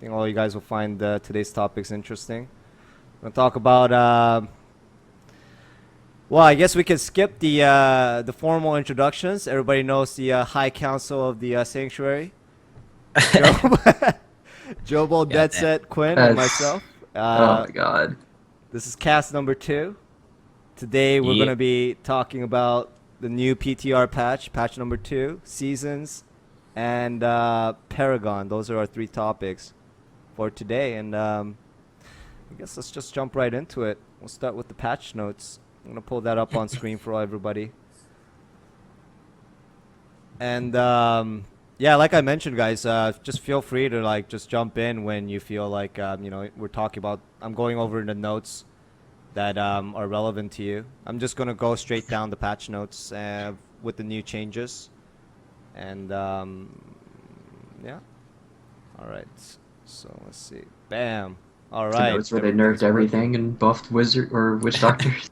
think all you guys will find today's topics interesting. We're gonna talk about. Well, I guess we could skip the formal introductions. Everybody knows the High Council of the Sanctuary. Joe, Jobo, Yeah, Dead Set, Quinn, and myself. Oh my god. This is cast number 2. Today we're Yeah. gonna be talking about the new PTR patch number 2, seasons, and Paragon. Those are our 3 topics for today, and I guess let's just jump right into it. We'll start with the patch notes. I'm gonna pull that up on screen for everybody. And yeah, like I mentioned, guys, just feel free to just jump in when you feel like we're talking about. I'm going over the notes that are relevant to you. I'm just gonna go straight down the patch notes with the new changes, and yeah. All right. So let's see. Bam. All The right. notes where they Everything's nerfed everything and buffed wizard or witch doctors.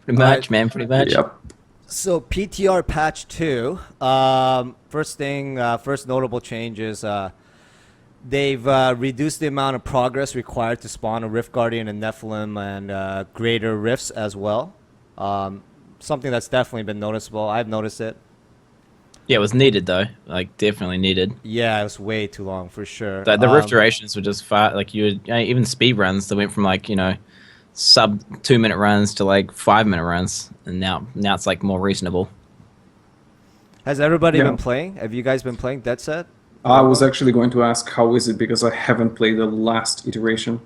Pretty much, man. Pretty much. Yep. So PTR patch 2. First notable change is they've reduced the amount of progress required to spawn a Rift Guardian and Nephilim and greater rifts as well. Something that's definitely been noticeable. I've noticed it. Yeah, it was needed though. Like definitely needed. Yeah, it was way too long for sure. The rift durations were just far. Like even speed runs that went from sub 2-minute runs to 5-minute runs, and now it's more reasonable. Has everybody Yeah. been playing? Have you guys been playing Dead Set? I was actually going to ask how is it because I haven't played the last iteration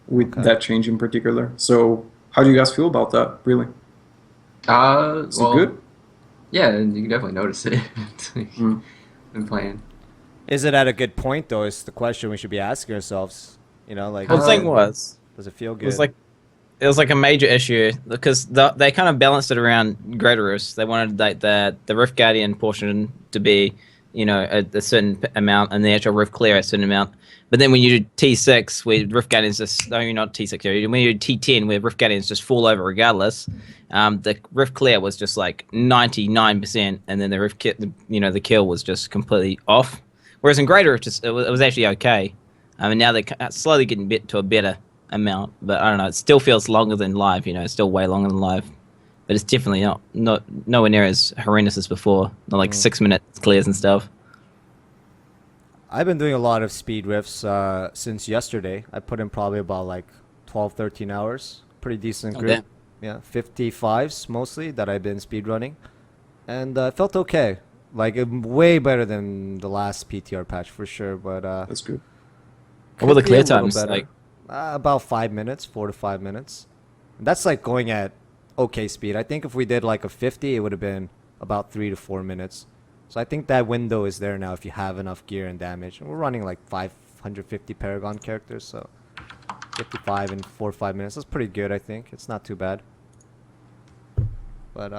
with that change in particular. So how do you guys feel about that? Really? Is it good? Yeah, you can definitely notice it. Mm. Been playing. Is it at a good point though? Is the question we should be asking ourselves. Well, the thing was, does it feel good? it was a major issue because they kind of balanced it around greater rifts. They wanted the Rift Guardian portion to be a certain amount, and the actual Rift Clear a certain amount. But then when you do T6, where Rift Guardians just not T6, when you do T10, where Rift Guardians just fall over regardless, the Rift Clear was just 99%, and then the Rift the kill was just completely off. Whereas in greater Rift, it was actually okay. And now they're slowly getting to a better amount, but I don't know. It still feels longer than live. It's still way longer than live, but it's definitely not nowhere near as horrendous as before. Not 6-minute clears and stuff. I've been doing a lot of speed rifts since yesterday. I put in probably about 12, 13 hours. Pretty decent group. Yeah, 55s mostly that I've been speed running, and it felt okay. Way better than the last PTR patch for sure. But That's good. What were the could be clear a little times better. like? About 5 minutes, 4 to 5 minutes. That's going at okay speed. I think if we did a 50, it would have been about 3 to 4 minutes. So I think that window is there now if you have enough gear and damage. And we're running 550 Paragon characters, so 55 in 4 or 5 minutes. That's pretty good, I think. It's not too bad. But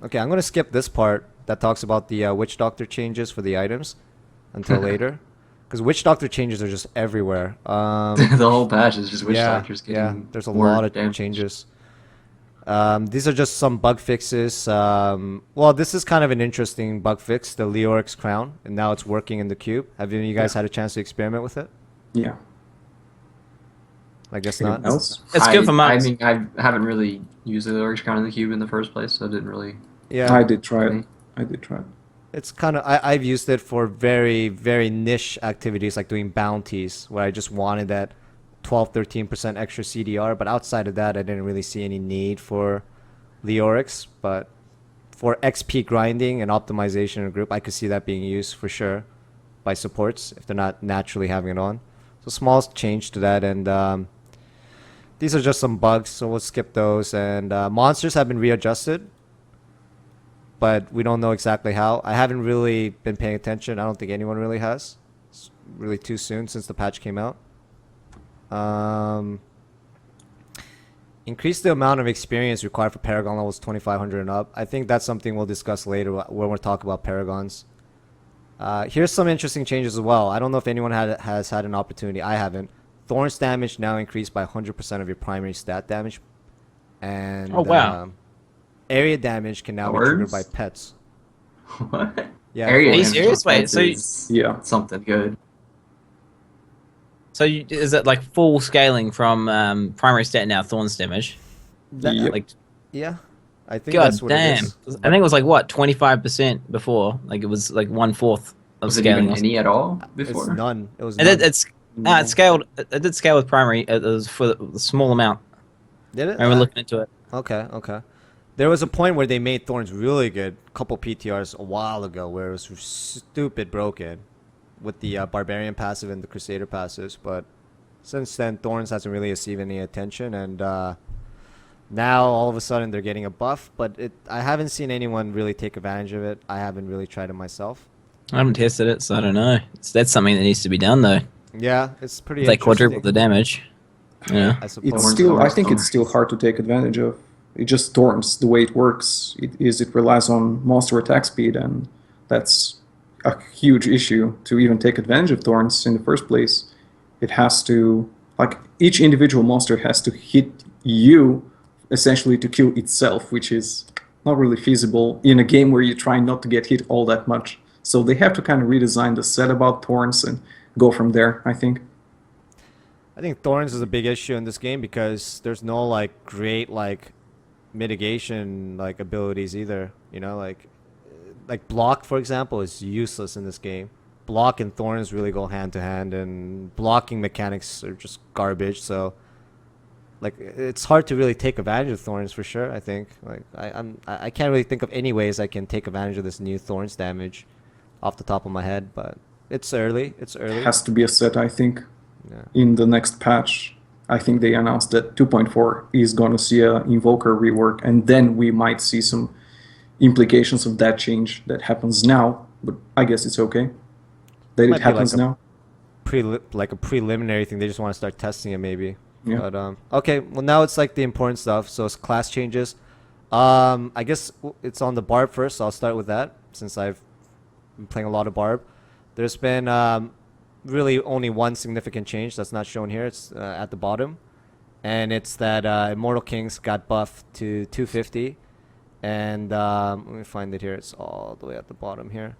okay, I'm gonna skip this part that talks about the Witch Doctor changes for the items until later, because Witch Doctor changes are just everywhere. The whole patch is just witch doctors getting there's a more lot of damage. changes. These are just some bug fixes. Well, this is kind of an interesting bug fix, the Leoric's crown, and now it's working in the cube. Have any of you guys had a chance to experiment with it? Yeah. I guess Anyone not. else? It's good for months. I mean, I haven't really used the Oryx Crown in the cube in the first place, so I didn't really. Yeah, I did try it. it's kind of I've used it for very, very niche activities like doing bounties where I just wanted that 12-13% extra CDR, but outside of that I didn't really see any need for Leorix. But for XP grinding and optimization in a group, I could see that being used for sure by supports if they're not naturally having it on. So small change to that, and these are just some bugs, so we'll skip those. And monsters have been readjusted, but we don't know exactly how. I haven't really been paying attention. I don't think anyone really has. It's really too soon since the patch came out. Increase the amount of experience required for Paragon levels 2500 and up. I think that's something we'll discuss later when we talk about Paragons. Here's some interesting changes as well. I don't know if anyone has had an opportunity. I haven't. Thorns damage now increased by 100% of your primary stat damage. And Oh, wow. area damage can now be triggered by pets. What? Yeah, Area Are you damage serious? on Wait, pets so is Yeah. something good. So is it like full scaling from primary stat now, Thorns damage? Yep. Like, Yeah, I think God that's what it damn. is. I think it was like what 25% before. Like it was like 1/4 of Was it scaling. even any at all It's before? none. It was It none. did, it scaled. It did scale with primary. It was for the small amount. Did it? I remember looking into it. Okay, okay. There was a point where they made Thorns really good, a couple PTRs a while ago, where it was stupid broken with the Barbarian passive and the Crusader passives. But since then, Thorns hasn't really received any attention, and now all of a sudden they're getting a buff. But I haven't seen anyone really take advantage of it. I haven't really tried it myself. I haven't tested it, so I don't know. That's something that needs to be done though. Yeah, it's pretty. If they interesting. quadruple the damage. Yeah. I suppose. It's still, I think it's still hard to take advantage of. It just Thorns, the way it works, it relies on monster attack speed, and that's a huge issue to even take advantage of Thorns in the first place. It has to, like, each individual monster has to hit you essentially to kill itself, which is not really feasible in a game where you're trying not to get hit all that much. So they have to kind of redesign the set about Thorns and go from there, I think. I think Thorns is a big issue in this game because there's no like great like mitigation like abilities either. You know, like block for example is useless in this game. Block and Thorns really go hand to hand, and blocking mechanics are just garbage. So like it's hard to really take advantage of Thorns for sure. I think like I can't really think of any ways I can take advantage of this new Thorns damage off the top of my head, but it's early. It's early. It has to be a set, I think. Yeah. In the next patch, I think they announced that 2.4 is going to see a Invoker rework, and then we might see some implications of that change that happens now. But I guess it's okay that Might it be happens like a now. like a preliminary thing. They just want to start testing it maybe. Yeah. But okay, well now it's like the important stuff. So it's class changes. I guess it's on the Barb first. So I'll start with that since I've been playing a lot of Barb. There's been really only one significant change that's not shown here. It's at the bottom, and it's that Immortal Kings got buffed to 250, and let me find it here. It's all the way at the bottom here,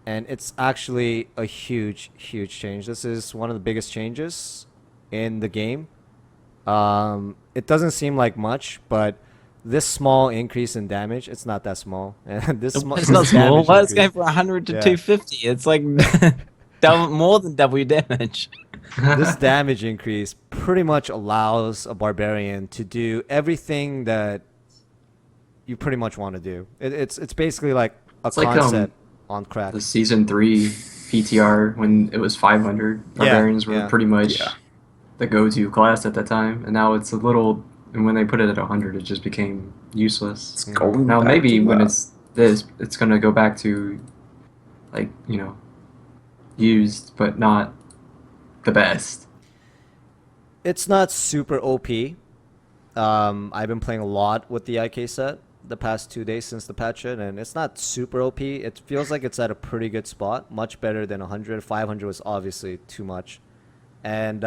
and it's actually a huge change. This is one of the biggest changes in the game. It doesn't seem like much, but this small increase in damage, it's not that small. And this It's not small. Why it's going from 100 to Yeah. 250? It's like more than double your damage. This damage increase pretty much allows a barbarian to do everything that you pretty much want to do. It's basically like a It's like, concept on crack. The season 3 PTR when it was 500, barbarians were pretty much the go-to class at that time, and now it's a little. And when they put it at 100, it just became useless. It's going Now back maybe to when that. it's this, it's gonna go back to, like, you know, used but not the best. It's not super OP. I've been playing a lot with the IK set the past 2 days since the patch hit, and it's not super OP. It feels like it's at a pretty good spot, much better than 100. 500 was obviously too much, and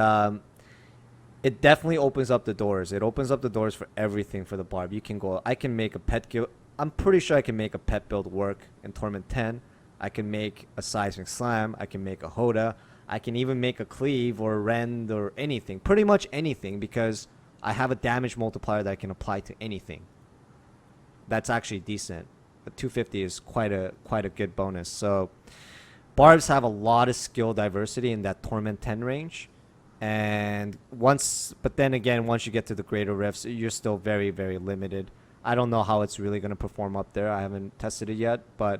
it definitely opens up the doors. It opens up the doors for everything for the Barb. You can go. I can make a pet guild. I'm pretty sure I can make a pet build work in Torment 10. I can make a Seismic Slam. I can make a Hoda. I can even make a Cleave or a Rend or anything. Pretty much anything, because I have a damage multiplier that I can apply to anything. That's actually decent. But 250 is quite a good bonus. So Barbs have a lot of skill diversity in that Torment 10 range. And but then again, once you get to the greater rifts, you're still very, very limited. I don't know how it's really going to perform up there. I haven't tested it yet, but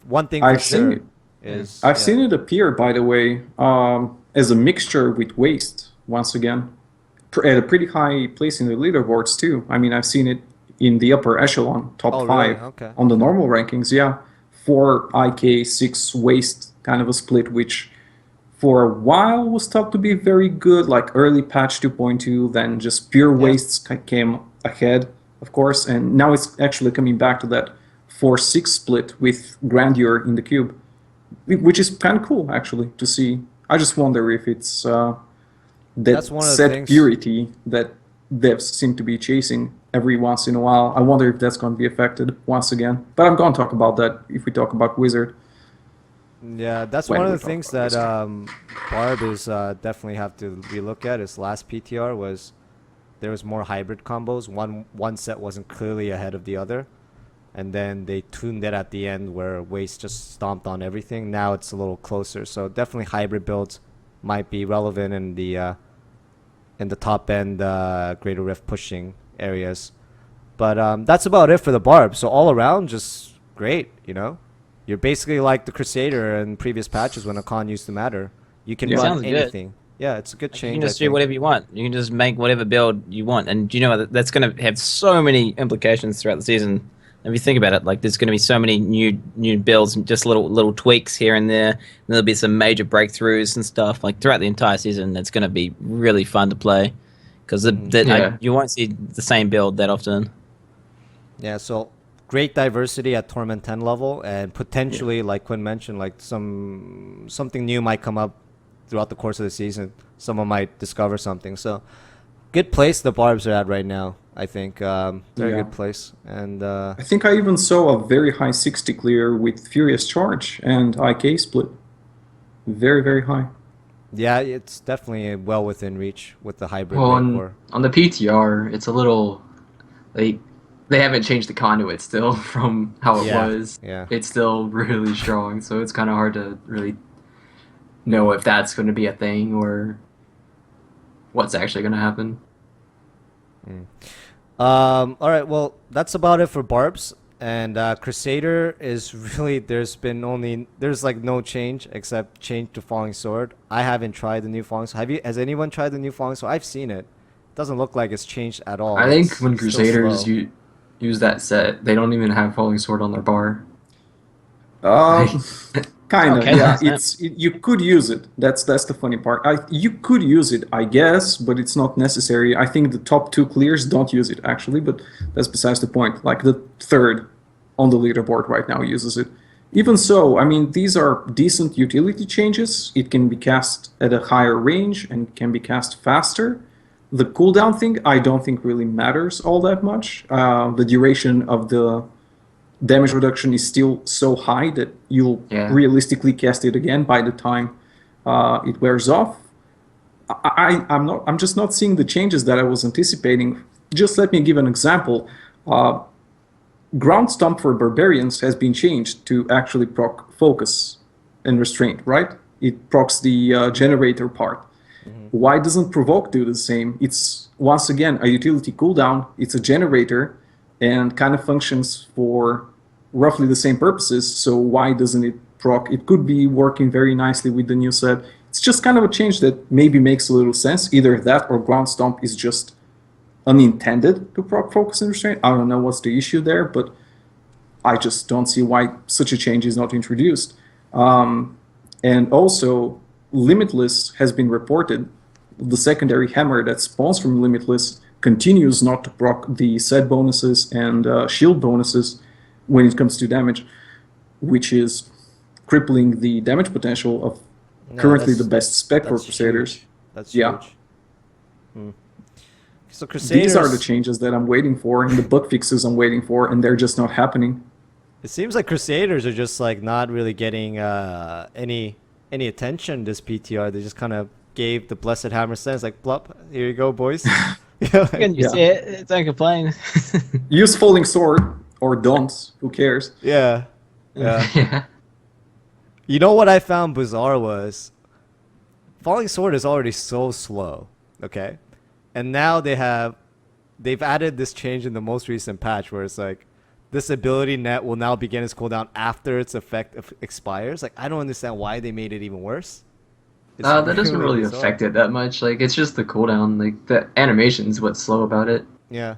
one thing for I've sure seen is I've seen it appear, by the way, as a mixture with Waste once again, at a pretty high place in the leaderboards too. I mean, I've seen it in the upper echelon, top Oh, 5 really? Okay. on the normal rankings. Yeah, 4 IK, 6 Waste, kind of a split, which for a while was thought to be very good, like early patch 2.2. Then just pure Wastes came ahead, of course, and now it's actually coming back to that 4-6 split with Grandeur in the cube, which is kind of cool actually to see. I just wonder if it's That's that one of the set things- purity that devs seem to be chasing every once in a while. I wonder if that's going to be affected once again. But I'm going to talk about that if we talk about Wizard. Yeah, that's When one of we the talk things about that this. Barb is definitely have to relook at. His last PTR was there was more hybrid combos. One set wasn't clearly ahead of the other, and then they tuned it at the end where Waste just stomped on everything. Now it's a little closer, so definitely hybrid builds might be relevant in the top end Greater Rift pushing areas. But that's about it for the Barb. So all around, just great. You're basically like the Crusader in previous patches when a con used to matter. You can Yeah. run Sounds good. anything. Yeah, it's a good You change. can just I do think. whatever you want. You can just make whatever build you want, and you know that's going to have so many implications throughout the season. If you think about it, like there's going to be so many new builds, and just little tweaks here and there. And there'll be some major breakthroughs and stuff like throughout the entire season. It's going to be really fun to play because Yeah. you won't see the same build that often. Yeah, so great diversity at Torment 10 level, and potentially, like Quinn mentioned, like something new might come up throughout the course of the season. Someone might discover something. So good place the Barbs are at right now, I think. Very Yeah. good place. And I think I even saw a very high 60 clear with Furious Charge and IK split. Very, very high. yeah, it's definitely well within reach with the hybrid Well, main core. on the PTR, it's a little like they haven't changed the conduit still from how it Yeah, was. yeah. It's still really strong, so it's kind of hard to really know if that's going to be a thing or what's actually going to happen. All right, well, that's about it for Barbs. And Crusader is really there's like no change except change to Falling Sword. I haven't tried the new Falling Sword. Has anyone tried the new Falling Sword? I've seen it. Doesn't look like it's changed at all. I think It's when still Crusaders slow. use that set, they don't even have Falling Sword on their bar. Kind of, Okay, yeah. that's You could use it. That's the funny part. You could use it, I guess, but it's not necessary. I think the top two clears don't use it actually, but that's besides the point. Like the third on the leaderboard right now uses it. Even so, I mean, these are decent utility changes. It can be cast at a higher range and can be cast faster. The cooldown thing, I don't think really matters all that much. The duration of the damage reduction is still so high that you'll Yeah. realistically cast it again by the time it wears off. I'm just not seeing the changes that I was anticipating. Just let me give an example. Ground Stomp for Barbarians has been changed to actually proc Focus and Restraint, right? It procs the generator part. Why doesn't Provoke do the same? It's, once again, a utility cooldown. It's a generator and kind of functions for roughly the same purposes, so why doesn't it proc? It could be working very nicely with the new set. It's just kind of a change that maybe makes a little sense. Either that or Ground Stomp is just unintended to proc Focus and Restraint. I don't know what's the issue there, but I just don't see why such a change is not introduced. And also, Limitless has been reported. The secondary hammer that spawns from Limitless continues not to proc the set bonuses and shield bonuses when it comes to damage, which is crippling the damage potential of No, currently that's- the best spec for That's Crusaders. huge. That's Yeah. huge. So Crusaders. These are the changes that I'm waiting for, and the bug fixes I'm waiting for, and they're just not happening. It seems like Crusaders are just like not really getting any attention this PTR. They just kind of gave the Blessed Hammer stance like, "Plop, here you go, boys." Can you Yeah. see it? Don't complain. Use Falling Sword, or don't, who cares? Yeah. Yeah. Yeah. You know what I found bizarre was Falling Sword is already so slow, okay? And now they've added this change in the most recent patch where it's like this ability net will now begin its cooldown after its effect expires. Like I don't understand why they made it even worse. It's That doesn't really bizarre. affect it that much. Like it's just the cooldown. Like the animation's what's slow about it. Yeah.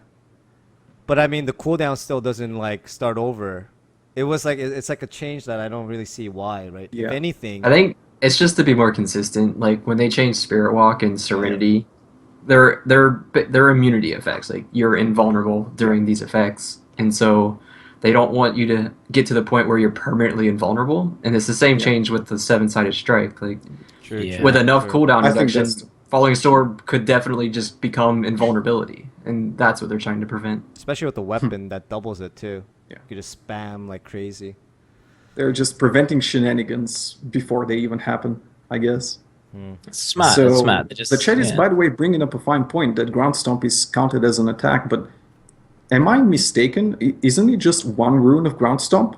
But I mean the cooldown still doesn't like start over. It was like it's like a change that I don't really see why, right? Yeah. If anything, I think it's just to be more consistent. Like when they changed Spirit Walk and Serenity, they're immunity effects. Like you're invulnerable during these effects, and so they don't want you to get to the point where you're permanently invulnerable. And it's the same change with the 7-sided strike. Like true, Yeah. true, with enough true. cooldown I think reduction, that's- Falling Sword could definitely just become invulnerability, and that's what they're trying to prevent. Especially with the weapon that doubles it too. Yeah. You can just spam like crazy. They're just preventing shenanigans before they even happen, I guess. It's smart. So it's smart. They just, the chat is, yeah. by the way, bringing up a fine point that ground stomp is counted as an attack, but am I mistaken? Isn't it just one rune of ground stomp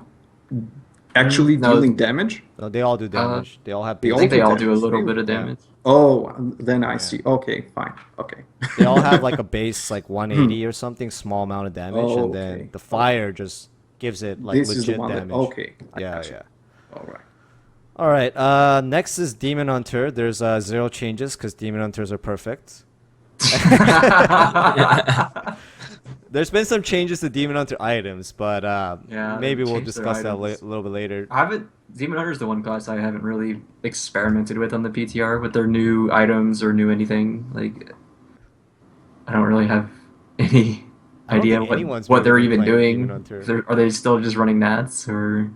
actually No, dealing damage? No, they all do damage. They all have. they I all think basic they all damage. do a little Really? bit of Yeah. damage. Oh, then I see. Okay, fine. Okay. They all have like a base like 180 or something, small amount of damage, Oh, and then okay. the fire just gives it like This is the legit one that. damage. Okay. I Yeah, gotcha. yeah. All right. All right. Next is Demon Hunter. There's 0 changes because Demon Hunters are perfect. There's been some changes to Demon Hunter items, but Yeah, maybe they we'll changed their discuss that a items. little bit later. I haven't. Demon Hunter is the one class I haven't really experimented with on the PTR with their new items or new anything. Like, I don't really have any I don't idea think anyone's what really they're been even playing doing. Demon Hunter. If are they still just running Nats or?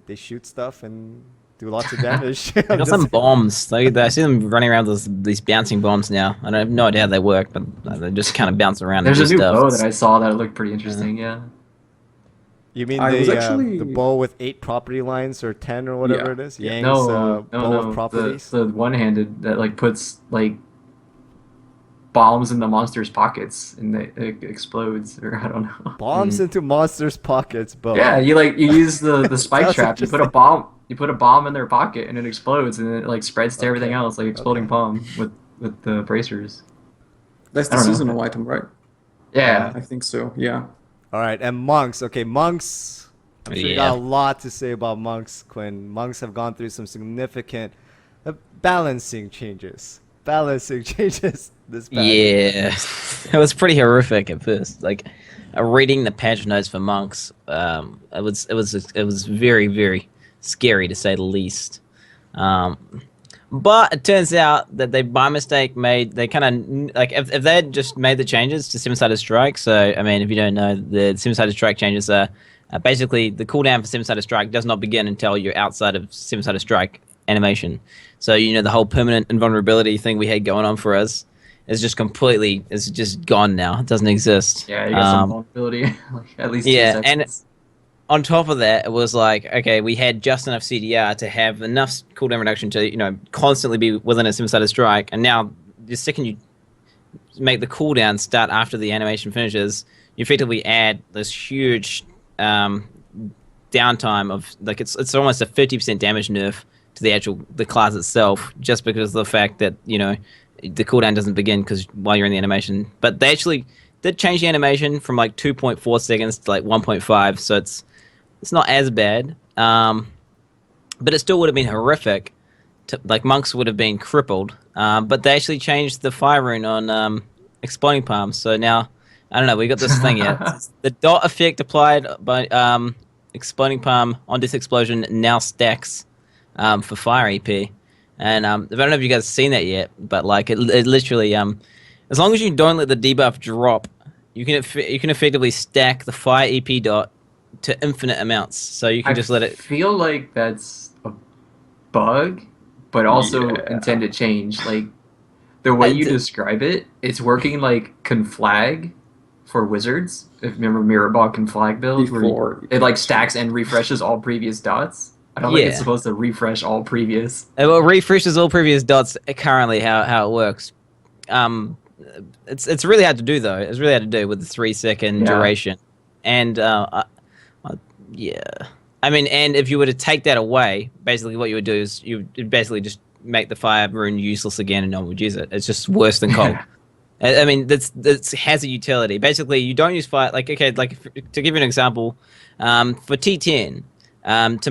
They shoot stuff and do lots of damage. They got some bombs. I see them running around with these bouncing bombs now. I have no idea how they work, but they just kind of bounce around There's and a do new stuff. bow that I saw that looked pretty interesting. Yeah. You mean I was the actually- bow with 8 property lines or 10 or whatever Yeah. it is? Yeah. Yang's No, bow no, of no. properties? The one-handed that like puts like bombs in the monster's pockets and it explodes, or I don't know. Bombs into monsters' pockets, bow. Yeah, you use the spike Sounds trap. You put a bomb in their pocket and it explodes and it like spreads to everything Okay. else like exploding Okay. bomb with the bracers. That's I the don't know. seasonal item, right? Yeah. I think so. Yeah. All right, and monks. Okay, monks. I'm sure you Yeah. got a lot to say about monks, Quinn. Monks have gone through some significant balancing changes. Balancing changes this patch. Yeah, it was pretty horrific at first. Like reading the patch notes for monks, it was very, very scary to say the least. But it turns out that they by mistake they kind of like if they had just made the changes to Seven-Sided Strike. So I mean, if you don't know, the Seven-Sided Strike changes are basically the cooldown for Seven-Sided Strike does not begin until you're outside of Seven-Sided Strike animation. So the whole permanent invulnerability thing we had going on for us is just gone now. It doesn't exist. Yeah, you got some vulnerability. Like at least 2 yeah, seconds. and on top of that, it was like, okay, we had just enough CDR to have enough cooldown reduction to, constantly be within a Seven-Sided Strike. And now, the second you make the cooldown start after the animation finishes, you effectively add this huge downtime of, like, it's almost a 50% damage nerf to the class itself, just because of the fact that, the cooldown doesn't begin while you're in the animation. But they actually did change the animation from like 2.4 seconds to like 1.5, so it's not as bad, but it still would have been horrific. Like monks would have been crippled, but they actually changed the fire rune on exploding palms. So now I don't know. We got this thing yet. The dot effect applied by exploding palm on this explosion now stacks for fire EP. And I don't know if you guys have seen that yet, but like it literally as long as you don't let the debuff drop, you can effectively stack the fire EP dot to infinite amounts. So you can just let it. I feel like that's a bug, but also Yeah. intended change. Like the way you It's- describe it, it's working like conflag for wizards. If you remember Mirrorball conflag build, where Before it like stacks and refreshes all previous dots. I don't think it's Yeah. supposed to refresh all previous. Well, refreshes all previous dots currently how it works. It's really hard to do though. It's really hard to do with the 3-second Yeah. duration, and yeah. I mean, and if you were to take that away, basically what you would do is you would basically just make the fire rune useless again, and no one would use it. It's just worse than cold. I mean, that's has a utility. Basically, you don't use fire. Like, okay, like to give you an example, for T10, to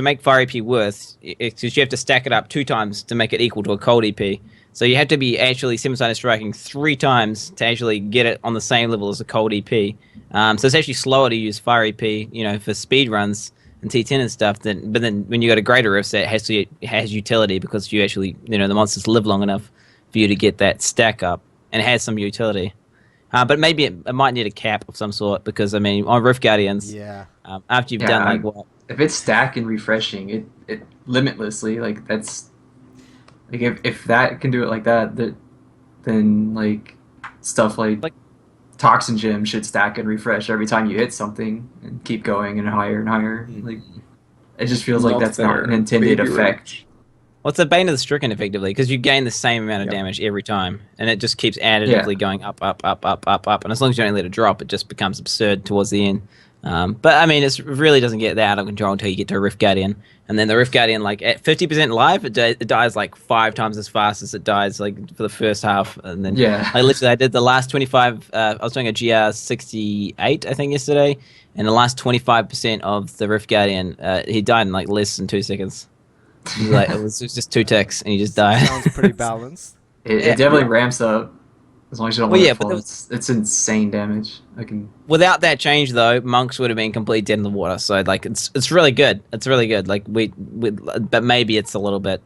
make fire EP worth, because you have to stack it up 2 times to make it equal to a cold EP. So you have to be actually Seven-Sided Striking 3 times to actually get it on the same level as a cold EP. So it's actually slower to use fire EP, for speed runs and T10 and stuff. But then when you got a greater rift, it has utility because you actually, the monsters live long enough for you to get that stack up, and it has some utility. But maybe it might need a cap of some sort because, I mean, on Rift Guardians, Yeah. after you've Yeah, done like I'm- what? If it's stack and refreshing it limitlessly, like that's like if that can do it like that, then like stuff like Toxin Gem should stack and refresh every time you hit something and keep going and higher and higher. Like it just feels like Not that's not fair. an intended Baby effect. Roach. What's the Bane of the Stricken effectively? Because you gain the same amount of Yeah. damage every time, and it just keeps additively going up, up, up, up, up, up. And as long as you don't let it drop, it just becomes absurd towards the end. But I mean, it really doesn't get that out of control until you get to a Rift Guardian, and then the Rift Guardian, like at 50% life, it dies like 5 times as fast as it dies like for the first half, and then I did the last 25. I was doing a GR 68, I think, yesterday, and the last 25% of the Rift Guardian, he died in like less than 2 seconds. Like it was just 2 ticks, and he just died. Sounds pretty balanced. It definitely ramps up as long as you don't Well, let yeah, it fall. but It's insane damage. I can. Without that change, though, monks would have been completely dead in the water. So like, it's really good. It's really good. Like but maybe it's a little bit.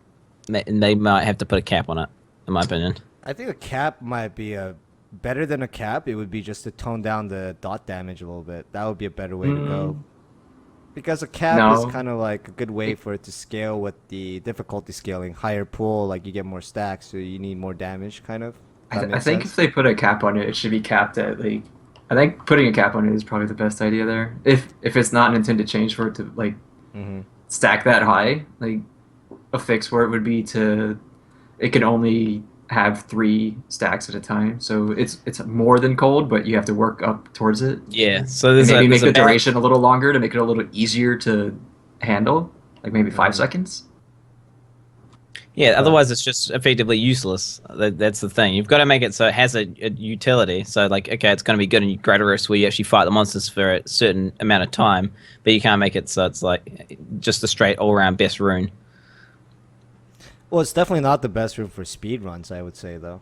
They might have to put a cap on it, in my opinion. I think a cap might be better than a cap. It would be just to tone down the dot damage a little bit. That would be a better way to go. Because a cap is kind of like a good way for it to scale with the difficulty scaling. Higher pull, like you get more stacks, so you need more damage, kind of. I think if they put a cap on it, it should be capped at like. I think putting a cap on it is probably the best idea there. If it's not an intended change for it to like stack that high, like a fix for it would be it can only have 3 stacks at a time. So it's more than cold, but you have to work up towards it. Yeah. So there's maybe make the duration a little longer to make it a little easier to handle, like maybe 5 seconds. Yeah, otherwise it's just effectively useless. That's the thing. You've got to make it so it has a utility. So like, okay, it's going to be good in greater rifts where you actually fight the monsters for a certain amount of time, but you can't make it so it's like just a straight all-around best rune. Well, it's definitely not the best room for speed runs, I would say, though.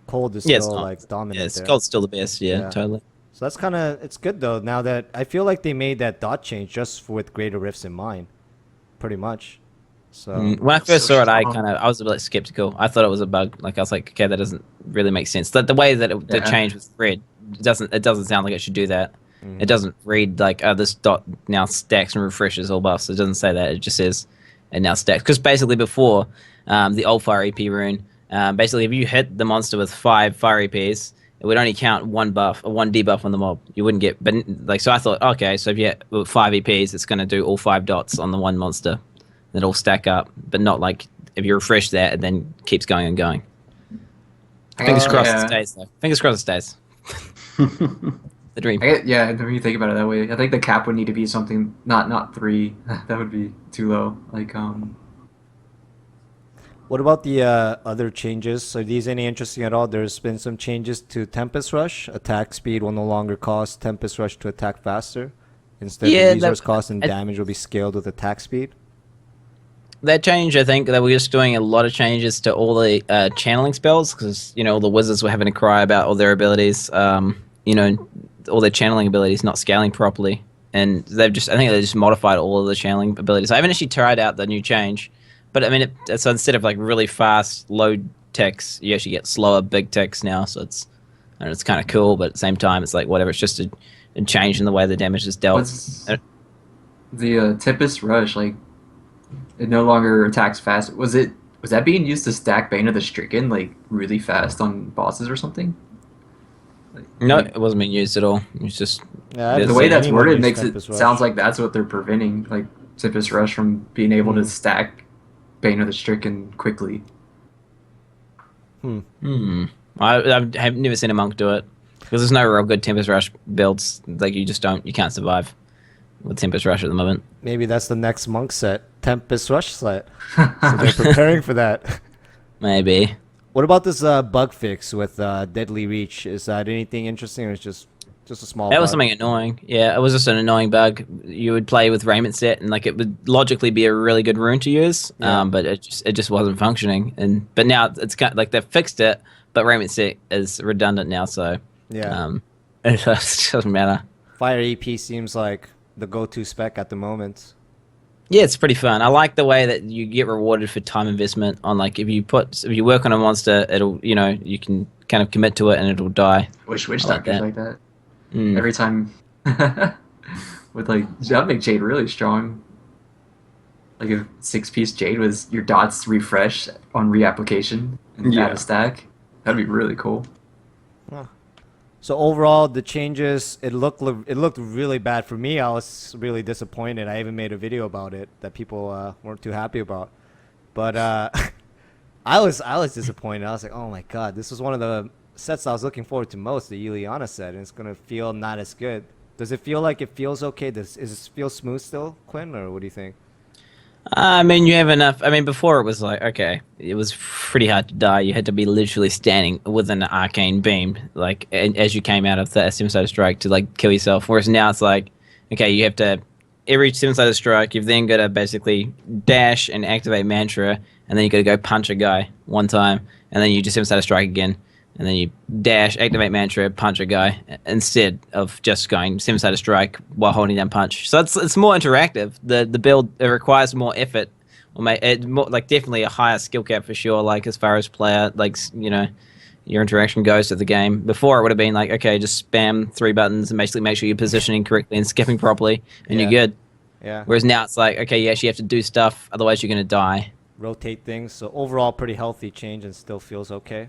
Cold is still like dominant. Yeah, it's there. cold's still the best. Yeah, totally. So that's kind of it's good though. Now that I feel like they made that dot change just with greater rifts in mind, pretty much. So when I first saw it, I was a bit skeptical. I thought it was a bug. Like I was like, okay, that doesn't really make sense. The way that the change was read it doesn't sound like it should do that. It doesn't read like this dot now stacks and refreshes all buffs. It doesn't say that. It just says it now stacks. Because basically before the old fire EP rune, basically if you hit the monster with 5 fire EPs, it would only count 1 buff or 1 debuff on the mob. You wouldn't get, but like so I thought, okay, so if you hit 5 EPs, it's going to do all 5 dots on the one monster. It'll stack up, but not like if you refresh that, it then keeps going and going. Fingers crossed it stays, though. Fingers crossed it stays. The dream. Yeah, when you think about it that way, I think the cap would need to be something not 3. That would be too low. Like What about the other changes? Are these any interesting at all? There's been some changes to Tempest Rush. Attack speed will no longer cost Tempest Rush to attack faster. Instead, the resource cost and damage will be scaled with attack speed. That change, I think, that we're just doing a lot of changes to all the channeling spells because, all the wizards were having to cry about all their abilities, all their channeling abilities not scaling properly. And I think they just modified all of the channeling abilities. I haven't actually tried out the new change, but I mean, so instead of like really fast, low ticks, you actually get slower, big ticks now. So it's kind of cool, but at the same time, it's like whatever. It's just a change in the way the damage is dealt. The Tempest Rush, like, it no longer attacks fast. Was that being used to stack Bane of the Stricken like really fast on bosses or something? No, it wasn't being used at all. It was just the way that's worded makes it sounds like that's what they're preventing, like Tempest Rush from being able to stack Bane of the Stricken quickly. I've never seen a monk do it because there's no real good Tempest Rush builds. Like you can't survive with Tempest Rush at the moment. Maybe that's the next monk set, Tempest Rush set. So they're preparing for that. Maybe. What about this bug fix with Deadly Reach? Is that anything interesting, or is just a small? That bug? was something annoying. Yeah, it was just an annoying bug. You would play with Raiment Set, and like it would logically be a really good rune to use, but it just wasn't functioning. But now it's kind of like they've fixed it, but Raiment Set is redundant now, so it just doesn't matter. Fire EP seems like the go-to spec at the moment. Yeah, it's pretty fun. I like the way that you get rewarded for time investment on like if you work on a monster, it'll you can kind of commit to it and it'll die. Wish doctors like that. Every time with like that would make Jade really strong. Like if 6-piece Jade was your dots refresh on reapplication and add a stack, that'd be really cool. So overall, the changes it looked really bad for me. I was really disappointed. I even made a video about it that people weren't too happy about. But I was disappointed. I was like, oh my god, this was one of the sets I was looking forward to most, the Ileana set, and it's gonna feel not as good. Does it feel like it feels okay? Is it feel smooth still, Quinn, or what do you think? I mean, you have enough. I mean, before it was like, okay, it was pretty hard to die. You had to be literally standing with an arcane beam, like as you came out of the Seven-Sided Strike to like kill yourself. Whereas now it's like, okay, you have to every Seven-Sided Strike, you've then got to basically dash and activate Mantra, and then you got to go punch a guy one time, and then you just Seven-Sided Strike again, and then you dash, activate Mantra, punch a guy, instead of just going Seven-Sided Strike while holding down punch. So it's more interactive. The build, it requires more effort, or more, like definitely a higher skill cap for sure. Like as far as player, like your interaction goes to the game. Before it would have been like, okay, just spam 3 buttons and basically make sure you're positioning correctly and skipping properly, and Yeah. you're good. Yeah. Whereas now it's like, okay, you actually have to do stuff, otherwise you're gonna die. Rotate things. So overall, pretty healthy change and still feels okay.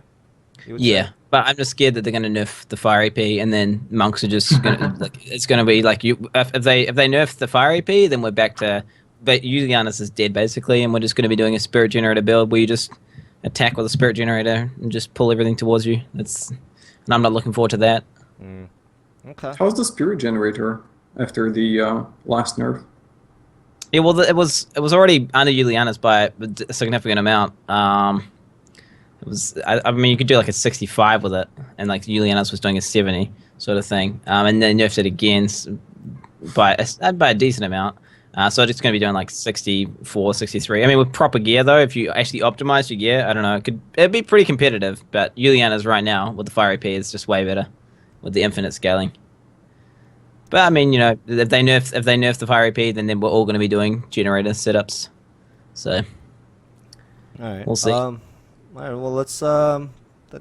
You would Yeah, say? but I'm just scared that they're gonna nerf the fire AP, and then monks are just gonna like it's gonna be like you if they nerf the fire AP, then we're back to but Julianus is dead basically, and we're just gonna be doing a spirit generator build where you just attack with a spirit generator and just pull everything towards you. And I'm not looking forward to that. Okay. How's the spirit generator after the last nerf? Yeah, well, it was already under Julianus by a significant amount. It was I mean you could do like a 65 with it, and like Julianus was doing a 70 sort of thing, and then nerfed it again by a decent amount. So it's going to be doing like 64, 63. I mean, with proper gear though, if you actually optimize your gear, I don't know, it'd be pretty competitive. But Juliana's right now with the fire AP is just way better with the infinite scaling. But I mean, if they nerf the fire AP, then we're all going to be doing generator setups. So All right. We'll see. All right. Well, let's. I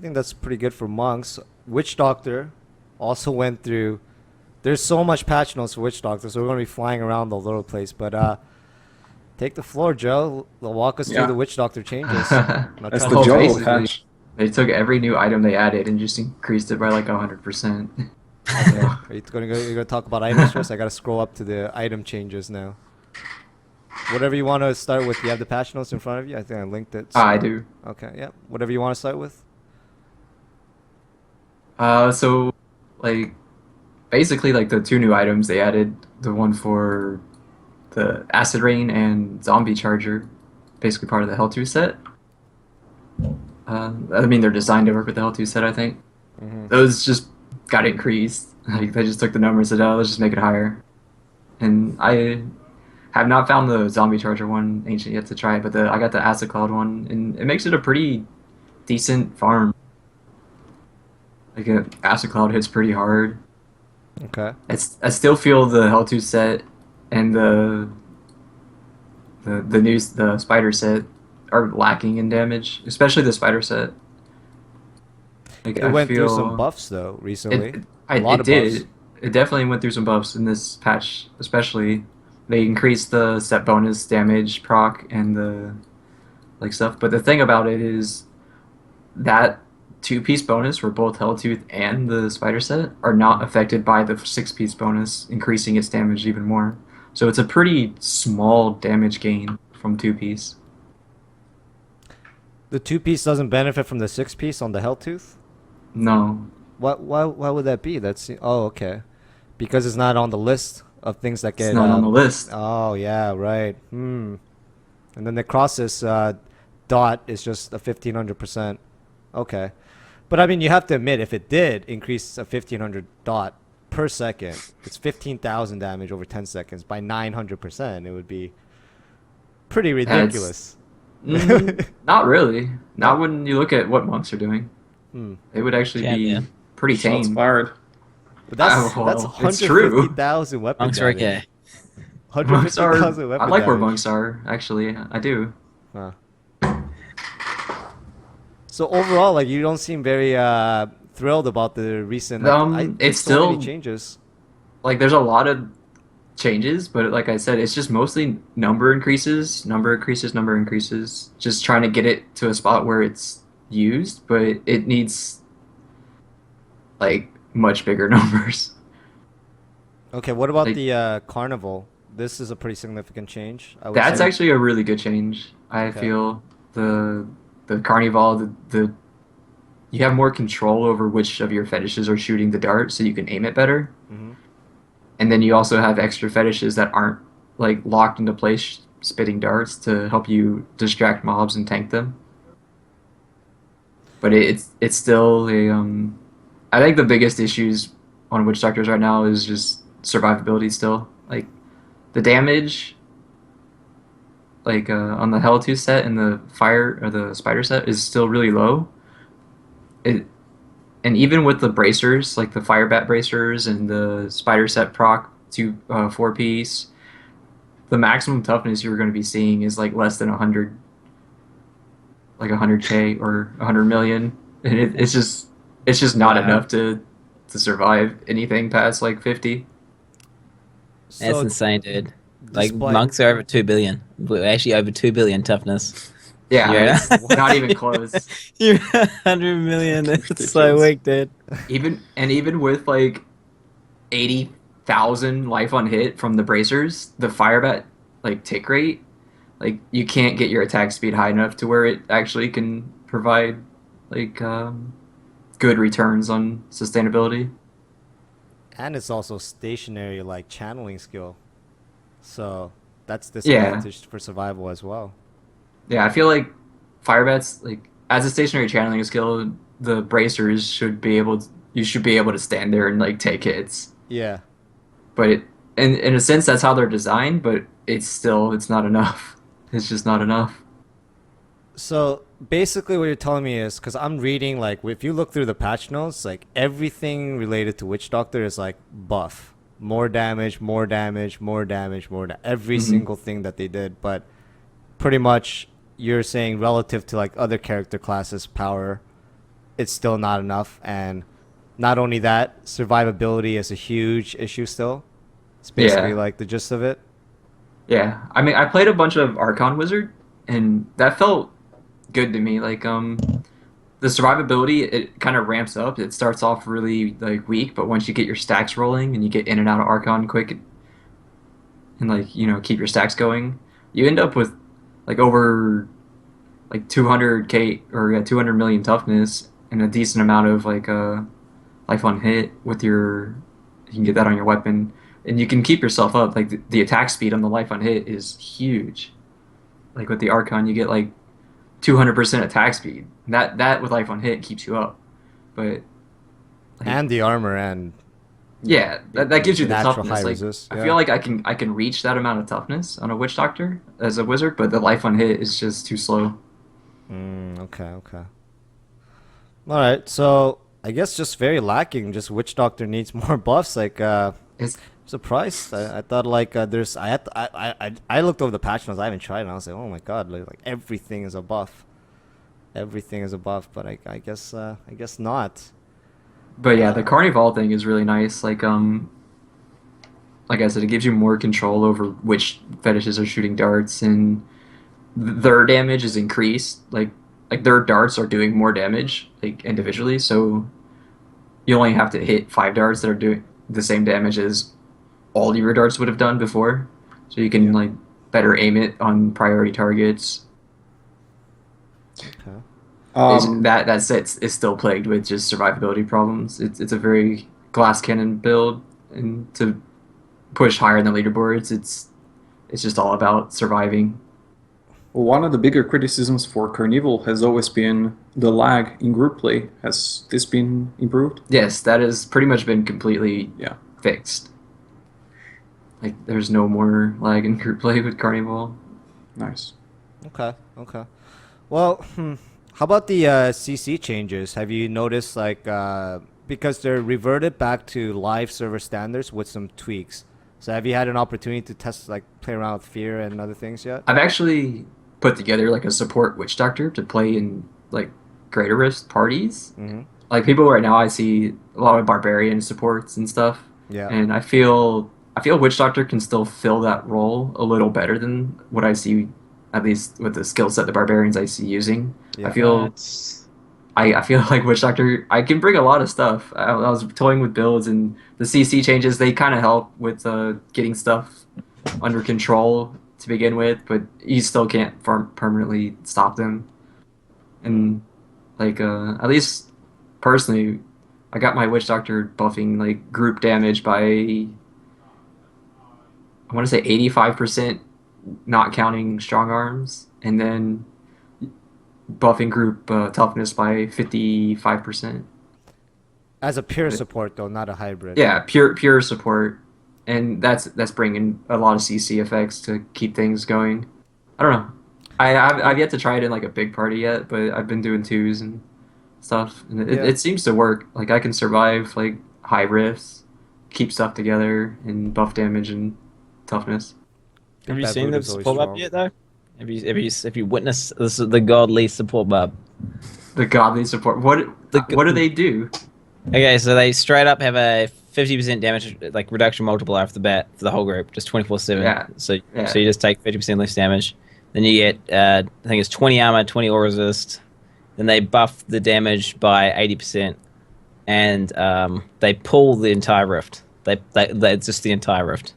think that's pretty good for monks. Witch Doctor also went through. There's so much patch notes for Witch Doctor, so we're gonna be flying around all over the place. But take the floor, Joe. Walk us Yeah. through the Witch Doctor changes. Not That's trying the to- Joe basically. patch. They took every new item they added and just increased it by like 100%. Okay. Are you gonna go? You're gonna talk about items first? I gotta scroll up to the item changes now. Whatever you want to start with. You have the patch notes in front of you. I think I linked it. I do. Okay. Yeah. Whatever you want to start with. So like basically like the 2 new items they added, the one for the Acid Rain and Zombie Charger, basically part of the Hell 2 set. I mean they're designed to work with the Hell 2 set, I think. Those just got increased. Like they just took the numbers and said, oh, let's just make it higher. And I have not found the Zombie Charger one ancient yet to try it, but I got the Acid Cloud one, and it makes it a pretty decent farm. Like Acid Cloud hits pretty hard. Okay. I still feel the Hell 2 set and the Spider set are lacking in damage, especially the Spider set. Like, It I went through feel some buffs though recently. it did. It definitely went through some buffs in this patch, especially. They increased the set bonus damage proc and the like stuff. But the thing about it is that 2-piece bonus for both Helltooth and the Spider set are not affected by the 6-piece bonus, increasing its damage even more. So it's a pretty small damage gain from 2-piece. The 2-piece doesn't benefit from the 6-piece on the Helltooth? No. Why would that be? Okay. Because it's not on the list of things that get It's not on the list. Oh yeah, right. And then the Crossus dot is just a 1500%. Okay. But I mean you have to admit if it did increase a 1500 dot per second, it's 15,000 damage over 10 seconds by 900%. It would be pretty ridiculous. Not really. Not when you look at what monks are doing. Hmm. It would actually Yeah, be yeah. pretty Shots tame. fired. But that's Oh, that's well, it's true. 150,000 weapon Monks are damage. okay. Monks are. 150,000 weapon I like where damage. monks are. Actually, I do. Huh. So overall, like you don't seem very thrilled about the recent. It's so many still- changes. Like, there's a lot of changes, but like I said, it's just mostly number increases. Just trying to get it to a spot where it's used, but it needs like much bigger numbers. Okay, what about Like the carnival? This is a pretty significant change, I would that's say. actually a really good change. I Okay. feel the carnival, the you have more control over which of your fetishes are shooting the dart, so you can aim it better. Hmm. And then you also have extra fetishes that aren't like locked into place spitting darts to help you distract mobs and tank them. But it's still a I think the biggest issues on Witch Doctors right now is just survivability still. Like the damage on the Hell 2 set and the Fire or the Spider set is still really low. It and even with the bracers, like the Fire Bat bracers and the Spider set proc 4 piece, the maximum toughness you're going to be seeing is like less than 100, like 100k or 100 million, and it's just not Wow. enough to survive anything past like 50. That's So insane, dude. Like despite monks are over 2 billion. We're actually over 2 billion toughness. Yeah, Yeah. it's not even close. You're 100 million. It's so Ridiculous. weak, dude. Even with like 80,000 life on hit from the bracers, the firebat like tick rate, like you can't get your attack speed high enough to where it actually can provide like good returns on sustainability. and it's also stationary like channeling skill. So that's Yeah, disadvantaged for survival as well. yeah. I feel like firebats like as a stationary channeling skill, the bracers should be able to, you should be able to stand there and like take hits. Yeah. But in a sense that's how they're designed, but it's not enough. It's just not enough. So basically, what you're telling me is because I'm reading like if you look through the patch notes, like everything related to Witch Doctor is like buff, more damage, more damage, more damage, every Hmm. single thing that they did. But pretty much, you're saying relative to like other character classes' power, it's still not enough. And not only that, survivability is a huge issue still. It's basically Yeah, like the gist of it. yeah. I mean, I played a bunch of Archon Wizard, and that felt good to me. The survivability, it kind of ramps up. It starts off really like weak, but once you get your stacks rolling and you get in and out of Archon quick and like keep your stacks going, you end up with like over like 200k or yeah, 200 million toughness and a decent amount of life on hit with your you can get that on your weapon and you can keep yourself up like the attack speed on the life on hit is huge. Like with the Archon you get like 200% attack speed. That with life on hit keeps you up. But like And the armor and yeah, that gives you the natural high toughness. Like resist. I feel Yeah. like I can reach that amount of toughness on a witch doctor as a wizard, but the life on hit is just too slow. Okay, okay. All right, so I guess just very lacking. Just Witch Doctor needs more buffs. Like, It's surprised. I thought like there's I had to, I looked over the patch notes. I haven't tried, and I was like, oh my god, like everything is a buff. Everything is a buff, but I guess not. But yeah, the Uh, carnival thing is really nice. Like I said, it gives you more control over which fetishes are shooting darts, and their damage is increased. Like their darts are doing more damage like individually, so you only have to hit 5 darts that are doing the same damage as all of your darts would have done before. So you can yeah. like better aim it on priority targets. Okay. Is Um, that set is still plagued with just survivability problems. It's a very glass cannon build, and to push higher than leaderboards, it's just all about surviving. one of the bigger criticisms for Carnival has always been the lag in group play. Has this been improved? Yes, that has pretty much been completely Yeah, fixed. Like there's no more lag in group play with Carnival. nice. Okay. Okay. Well, how about the CC changes? Have you noticed like because they're reverted back to live server standards with some tweaks? So have you had an opportunity to test like play around with fear and other things yet? I've actually put together like a support witch doctor to play in like greater risk parties. Mm-hmm. Like people right now, I see a lot of barbarian supports and stuff, Yeah. and I feel witch doctor can still fill that role a little better than what I see, at least with the skill set the barbarians I see using. I Yeah. feel What? I feel like Witch Doctor, I can bring a lot of stuff. I was toying with builds, and the CC changes, they kind of help with getting stuff under control to begin with, but you still can't permanently stop them. And like at least personally, I got my Witch Doctor buffing like group damage by I want to say 85%, not counting strong arms, and then buffing group toughness by 55%. As a pure support though, not a hybrid. Yeah, pure support, and that's bringing a lot of CC effects to keep things going. I don't know. I've yet to try it in like a big party yet, but I've been doing twos and stuff, and Yeah. it seems to work. Like I can survive like high rifts, keep stuff together, and buff damage and toughness. Have you That seen boot the is always support buff strong. yet though? Have you witnessed this is the godly support buff? The godly support. What do they do? Okay, so they straight up have a 50% damage like reduction multiplier off the bat for the whole group, just 24/7. Yeah. So Yeah. so you just take 50% less damage. Then you get I think it's 20 armor, 20 all resist. Then they buff the damage by 80%, and they pull the entire rift. They just the entire rift.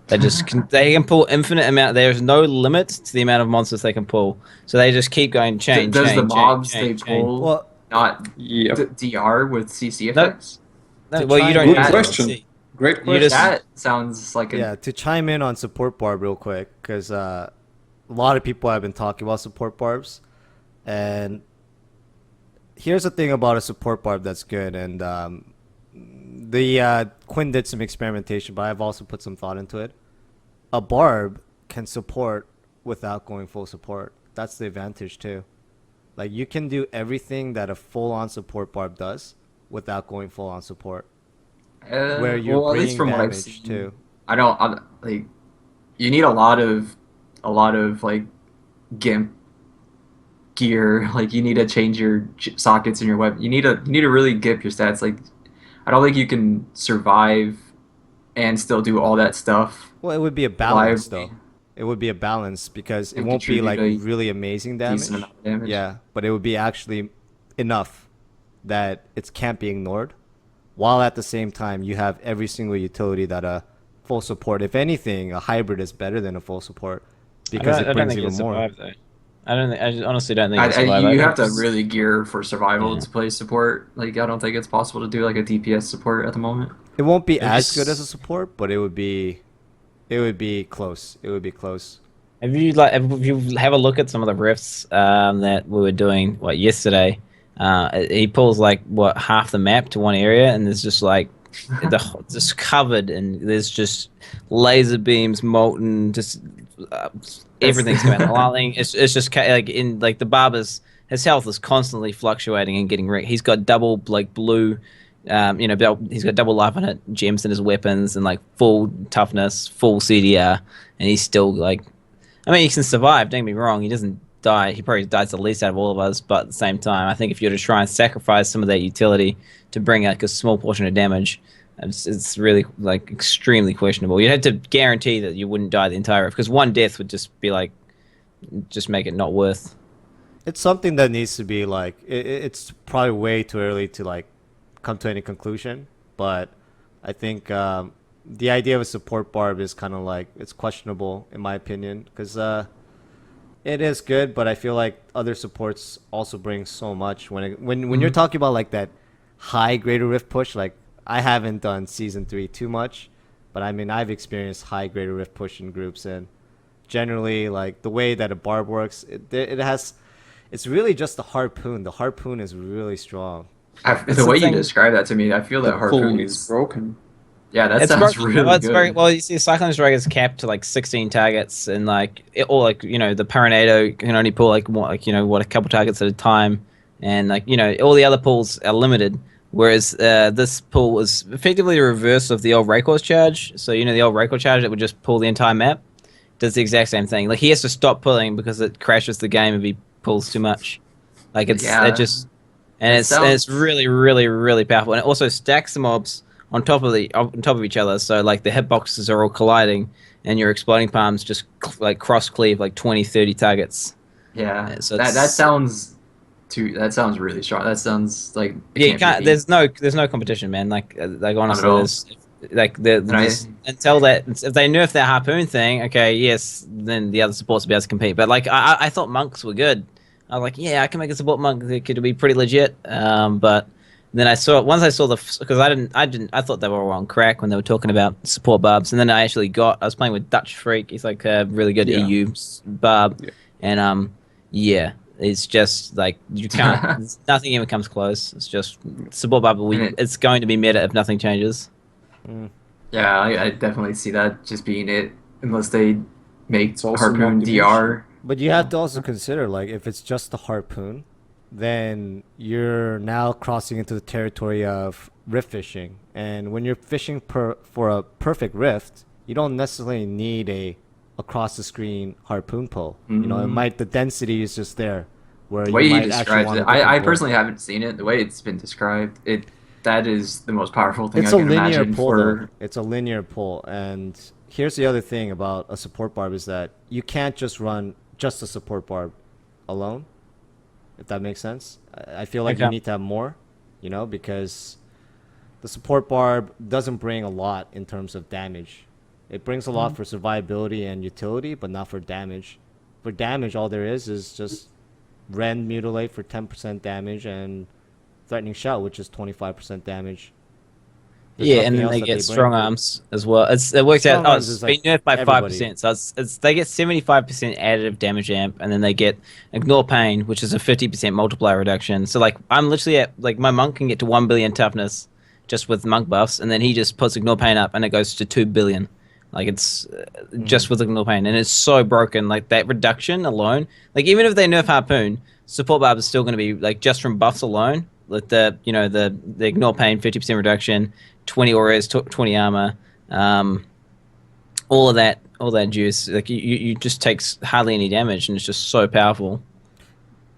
They just they can pull infinite amount. There's no limit to the amount of monsters they can pull. So they just keep going chain. Does chain, the chain, mobs chain, they chain. pull Well, not Yep. DR with CC No. effects? No, To well, try you don't and- use Good it. question. See. Great You question. just- That sounds like a yeah, to chime in on support barb real quick, because a lot of people have been talking about support barbs, and here's the thing about a support barb that's good, and Quinn did some experimentation, but I've also put some thought into it. A barb can support without going full support. That's the advantage too. Like you can do everything that a full-on support barb does without going full-on support. Where you're well, at least bringing from what I've damage seen, too. I'm like you need a lot of like gimp gear. Like you need to change your sockets in your weapon. You need to really gimp your stats. Like I don't think you can survive and still do all that stuff. Well, it would be a balance Lively. though. It would be a balance because it And won't be like contribute a really amazing damage. Decent amount of damage. Yeah, but it would be actually enough that it can't be ignored. While at the same time you have every single utility that a full support. If anything, a hybrid is better than a full support because I it don't brings think even it'll more. survive though. I just honestly don't think it'll survive. You I have to think really gear for survival Yeah. to play support. Like I don't think it's possible to do like a DPS support at the moment. It won't be It as just- good as a support, but it would be close. It would be close. If you have a look at some of the riffs that we were doing yesterday, he pulls like half the map to one area, and there's just like just covered, and there's just laser beams, molten, just everything's going on. It's just like in like the barber's his health is constantly fluctuating and getting wrecked. He's got double like blue. He's got double life on it, gems in his weapons, and like full toughness, full CDR, and he's still like. I mean, he can survive. Don't get me wrong. He doesn't die. He probably dies the least out of all of us. But at the same time, I think if you're to try and sacrifice some of that utility to bring like a small portion of damage, it's really like extremely questionable. You'd have to guarantee that you wouldn't die the entire because one death would just be like, just make it not worth. It's something that needs to be like. It's probably way too early to like come to any conclusion, but I think the idea of a support barb is kind of like it's questionable in my opinion because it is good, but I feel like other supports also bring so much when you're talking about like that high greater rift push. Like I haven't done season 3 too much, but I mean I've experienced high greater rift push in groups, and generally like the way that a barb works, it's really just the harpoon. The harpoon is really strong. The way you thing- describe that to me, I feel that The harpoon pull is broken. Yeah, that It's sounds broken. really Well, it's good. well, you see, Cyclone Strike is capped to like 16 targets, and like or like the Paranado can only pull like a couple targets at a time, and like all the other pulls are limited. Whereas this pull is effectively the reverse of the old Rayquaza charge. So the old Rayquaza charge that would just pull the entire map does the exact same thing. Like he has to stop pulling because it crashes the game if he pulls too much. Like it's really really really powerful, and it also stacks the mobs on top of each other. So like the hitboxes are all colliding, and your exploding palms just like cross cleave like 20, 30 targets. Yeah, So that it's- sounds That sounds really strong. That sounds like it Yeah, you can't can't. be beat. There's no competition, man. Like Not at honestly, all. And I there's until that if they nerf that harpoon thing, okay, yes, then the other supports will be able to compete. But like I thought monks were good. I was like, yeah, I can make a support monk. It could be pretty legit. But then once I saw because I thought they were all on crack when they were talking about support barbs, and then I was playing with Dutch Freak. He's like a really good Yeah. EU barb, Yeah. and yeah. It's just like you can't. Nothing even comes close. It's just support bubble. It's going to be meta if nothing changes. Yeah, I definitely see that just being it, unless they make It's also Harpoon not DR. But you have to also consider, like, if it's just the harpoon, then you're now crossing into the territory of rift fishing. And when you're fishing for a perfect rift, you don't necessarily need a across the screen harpoon pull. You know, the density is just there, where The you way he might actually describes want it, a different I pull. personally haven't seen it. The way it's been described, that is the most powerful thing It's I a can linear imagine pull, for. though. It's a linear pull, and here's the other thing about a support barb is that you can't just run just a support barb alone, if that makes sense. I feel like you Okay. need to have more, you know, because the support barb doesn't bring a lot in terms of damage. It brings a lot for survivability and utility, but not for damage. For damage, all there is just rend mutilate for 10% damage and threatening shout, which is 25% damage. There's Yeah, and nothing then else they that get bring. strong arms as well. It works out. Strong Oh, arms it's is been like nerfed by everybody. 5%. So it's they get 75% additive damage amp, and then they get ignore pain, which is a 50% multiplier reduction. So like I'm literally at like my monk can get to 1 billion toughness just with monk buffs, and then he just puts ignore pain up, and it goes to 2 billion. Like it's just with ignore pain, and it's so broken. Like that reduction alone, like even if they nerf harpoon, support barb is still going to be like just from buffs alone. Like the ignore pain 50% reduction, 20 auras, 20 armor, all of that juice. Like you just takes hardly any damage, and it's just so powerful.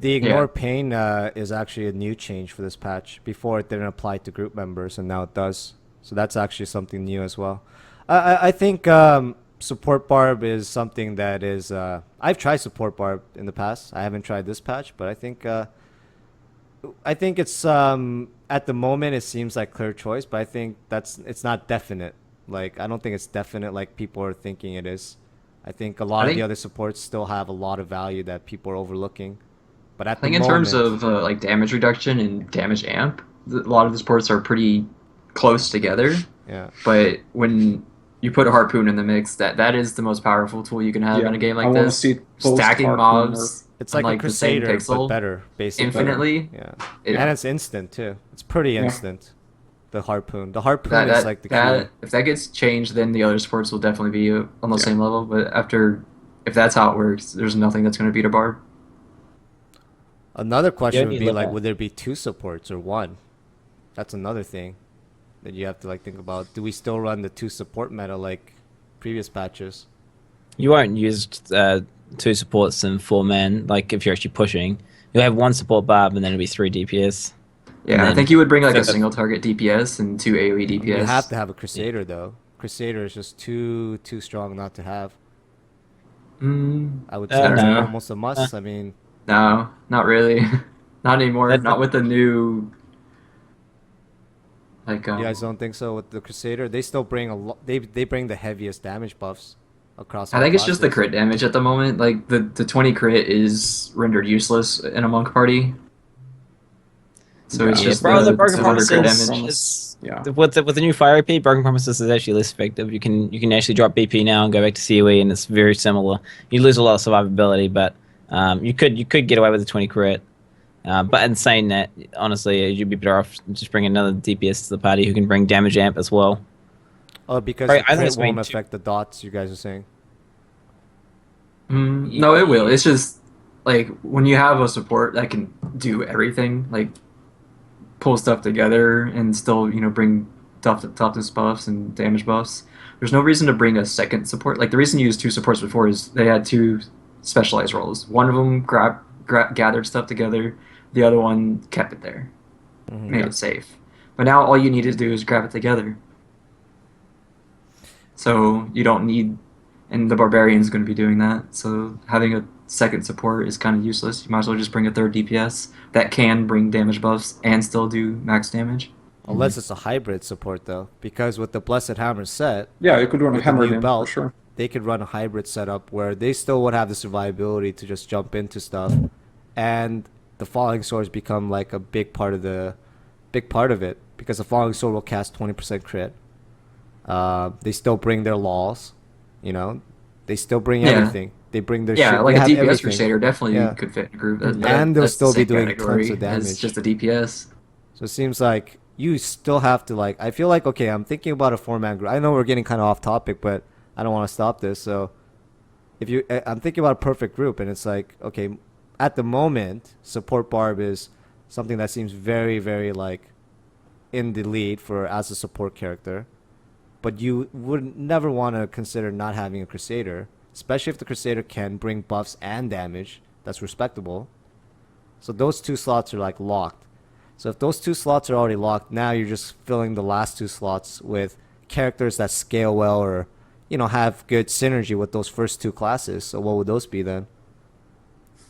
The Yeah. ignore pain is actually a new change for this patch. Before it didn't apply to group members, and now it does. So that's actually something new as well. I think support barb is something that is. I've tried support barb in the past. I haven't tried this patch, but I think it's at the moment it seems like clear choice, but I think it's not definite. Like I don't think it's definite like people are thinking it is. I think a lot I of the think other supports still have a lot of value that people are overlooking. But I at the think in terms moment, of like damage reduction and damage amp, a lot of the sports are pretty close together. yeah. But when you put a harpoon in the mix, that is the most powerful tool you can have in a game I like want to this. see it post Stacking Harpoon mobs It's on like a like the same Crusader, but pixel better, basically. infinitely. Yeah. It- And it's instant, too. It's pretty Yeah. instant. The harpoon. The harpoon that, is that, like the that key. if that gets changed, then the other sports will definitely be on the Yeah. same level. But if that's how it works, there's nothing that's going to beat a barb. Another question only would be look like, at- would there be two supports or one? That's another thing that you have to like think about. Do we still run the two support meta like previous patches? You won't use two supports and 4 men. Like if you're actually pushing, you'll have one support barb, and then it'll be 3 DPS. Yeah, I then- think you would bring like a so- single target DPS and two AoE DPS. You have to have a Crusader though. Crusader is just too strong not to have. I would say it's no. almost a must. I mean, No, not really. Not anymore. That's Not with the new. Like you guys don't think so with the Crusader? They still bring a lot. They bring the heaviest damage buffs across. I all think it's just the classes. crit damage at the moment. Like the 20 crit is rendered useless in a monk party. So it's Yeah, just bro, the the Broken 200 crit Promises damage. is Yeah. with the new Fire AP, Broken Promises is actually less effective. You can actually drop BP now and go back to COE, and it's very similar. You lose a lot of survivability, but you could get away with the 20 crit. But in saying that, honestly, you'd be better off just bring another DPS to the party who can bring damage amp as well. Oh, because Right, the I think crit it's won't been two- affect the dots. You guys are saying. No, it will. It's just like when you have a support that can do everything, like pull stuff together and still, bring toughness buffs and damage buffs. There's no reason to bring a second support. Like the reason you used two supports before is they had two specialized roles. One of them gathered stuff together. The other one kept it there, made it safe. But now all you need to do is grab it together. So you don't need, and the barbarian's going to be doing that. So having a second support is kind of useless. You might as well just bring a third DPS that can bring damage buffs and still do max damage. Unless it's a hybrid support though, because with the Blessed Hammer set, Yeah, you could run a with the hammer new in for belt, sure. they could run a hybrid setup where they still would have the survivability to just jump into stuff, and the Falling Swords become like a big part of it because the Falling Sword will cast 20% crit. They still bring their laws, you know, they still bring Yeah. everything. They bring their Yeah, shit. like They a have DPS everything. Crusader definitely Yeah. could fit in a group. And they'll that's still the be same doing category tons of damage. as just a DPS. So it seems like you still have to like. I feel like okay, I'm thinking about a 4-man group. I know we're getting kind of off topic, but I don't want to stop this. So if you, I'm thinking about a perfect group, and it's like okay, at the moment, support Barb is something that seems very, very like in the lead for as a support character, but you would never want to consider not having a Crusader, especially if the Crusader can bring buffs and damage. That's respectable. So those two slots are like locked. So if those two slots are already locked, now you're just filling the last two slots with characters that scale well or, you know, have good synergy with those first two classes. So what would those be then?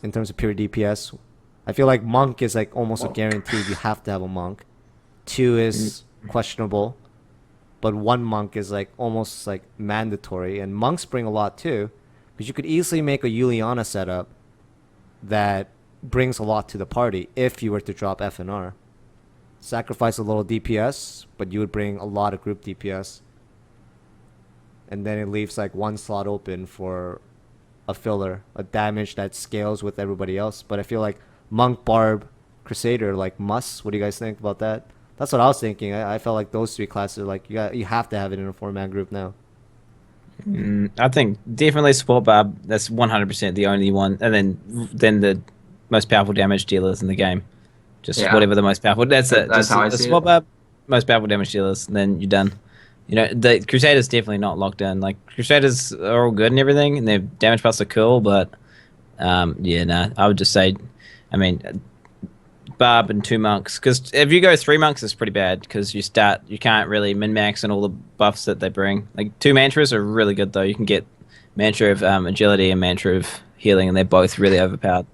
In terms of pure DPS, I feel like Monk is like almost a guaranteed. You have to have a Monk. 2 is questionable, but 1 Monk is like almost like mandatory. And Monks bring a lot too, but you could easily make a Juliana setup that brings a lot to the party if you were to drop FNR. Sacrifice a little DPS, but you would bring a lot of group DPS. And then it leaves like 1 slot open for a filler, a damage that scales with everybody else. But I feel like Monk, Barb, Crusader, like must. What do you guys think about that? That's what I was thinking. I felt like those 3 classes are like you have to have it in a 4-man group now. I think definitely support Barb. That's 100% the only one, and then the most powerful damage dealers in the game. Just Yeah. whatever the most powerful. That's it. That's Just how I a see support it. Barb, most powerful damage dealers, and then you're done. You know, the Crusaders definitely not locked in. Like Crusaders are all good and everything, and their damage buffs are cool, but yeah, nah. I would just say, I mean, Barb and 2 monks. Because if you go 3 monks, it's pretty bad. Because you can't really min max and all the buffs that they bring. Like 2 mantras are really good though. You can get mantra of agility and mantra of healing, and they're both really overpowered.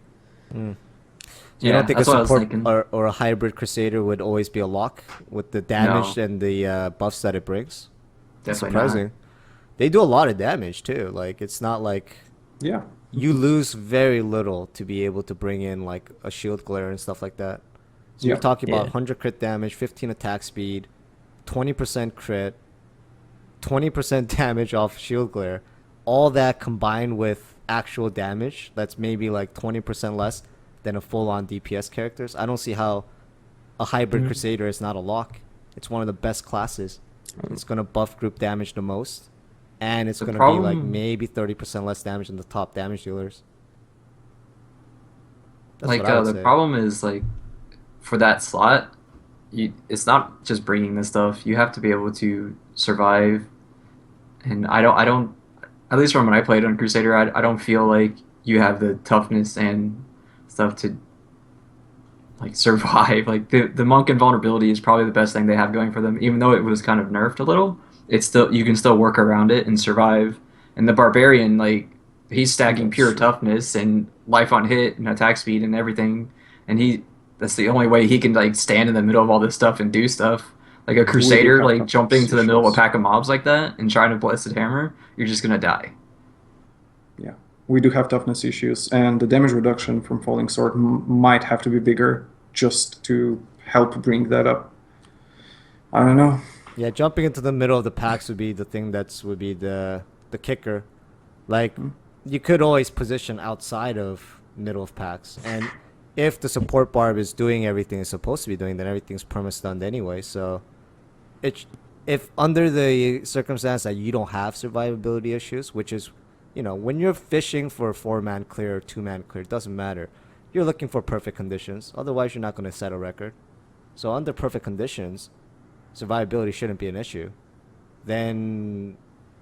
You don't think a that's what I was support thinking. or a hybrid Crusader would always be a lock with the damage and the buffs that it brings? It's Definitely not. surprising. They do a lot of damage too. Like it's not like Yeah. you lose very little to be able to bring in like a shield glare and stuff like that. So you're Yeah. talking about Yeah. 100 crit damage, 15 attack speed, 20% crit, 20% damage off shield glare. All that combined with actual damage that's maybe like 20% less than a full-on DPS characters. I don't see how a hybrid Crusader is not a lock. It's one of the best classes. It's going to buff group damage the most, and it's The going to be like problem- maybe 30% less damage than the top damage dealers. That's Like what I would the say. problem is like for that slot, it's not just bringing this stuff. You have to be able to survive, and I don't. At least from when I played on Crusader, I don't feel like you have the toughness and stuff to like survive. Like the monk invulnerability is probably the best thing they have going for them. Even though it was kind of nerfed a little, it's still you can still work around it and survive. And the barbarian, like he's stacking pure toughness and life on hit and attack speed and everything, and that's the only way he can like stand in the middle of all this stuff and do stuff. Like a Crusader, have like toughness jumping into the middle of a issues. pack of mobs like that and trying to Blessed Hammer, you're just gonna die. Yeah, we do have toughness issues, and the damage reduction from Falling Sword might have to be bigger just to help bring that up. I don't know. Yeah, jumping into the middle of the packs would be the thing would be the kicker. Like you could always position outside of middle of packs, and if the support Barb is doing everything it's supposed to be doing, then everything's perma-stunned anyway. So if under the circumstance that you don't have survivability issues, which is, you know, when you're fishing for a 4-man clear or 2-man clear, it doesn't matter. You're looking for perfect conditions. Otherwise, you're not going to set a record. So under perfect conditions, survivability shouldn't be an issue. Then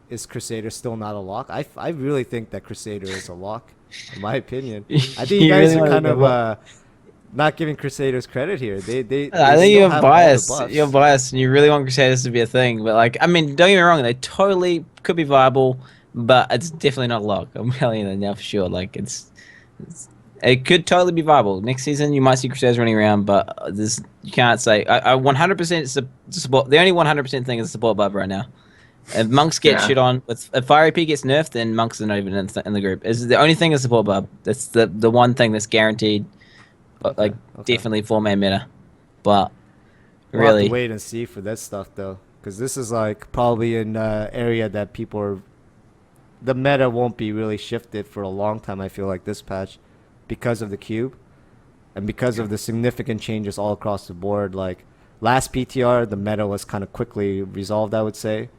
is Crusader still not a lock? I really think that Crusader is a lock, in my opinion. I think you You guys really are wanna kind go of not giving Crusaders credit here. They I think still you're have all the biased. buffs. You're biased, and you really want Crusaders to be a thing. But like, I mean, don't get me wrong; they totally could be viable, but it's definitely not a lock. I'm telling you that now for sure. Like, it's It could totally be viable. Next season, you might see Crusaders running around, but this you can't say. I 100% support. The only 100% thing is support Barb right now. If Monks get Yeah. shit on, if Fire AP gets nerfed, then Monks are not even in the group. Is the only thing is support Barb. That's the one thing that's guaranteed. Like okay. definitely 4-man meta, but We'll have really, to wait and see for this stuff though, because this is like probably an area that people are. The meta won't be really shifted for a long time. I feel like this patch, because of the cube, and because of the significant changes all across the board. Like last PTR, the meta was kind of quickly resolved. I would say,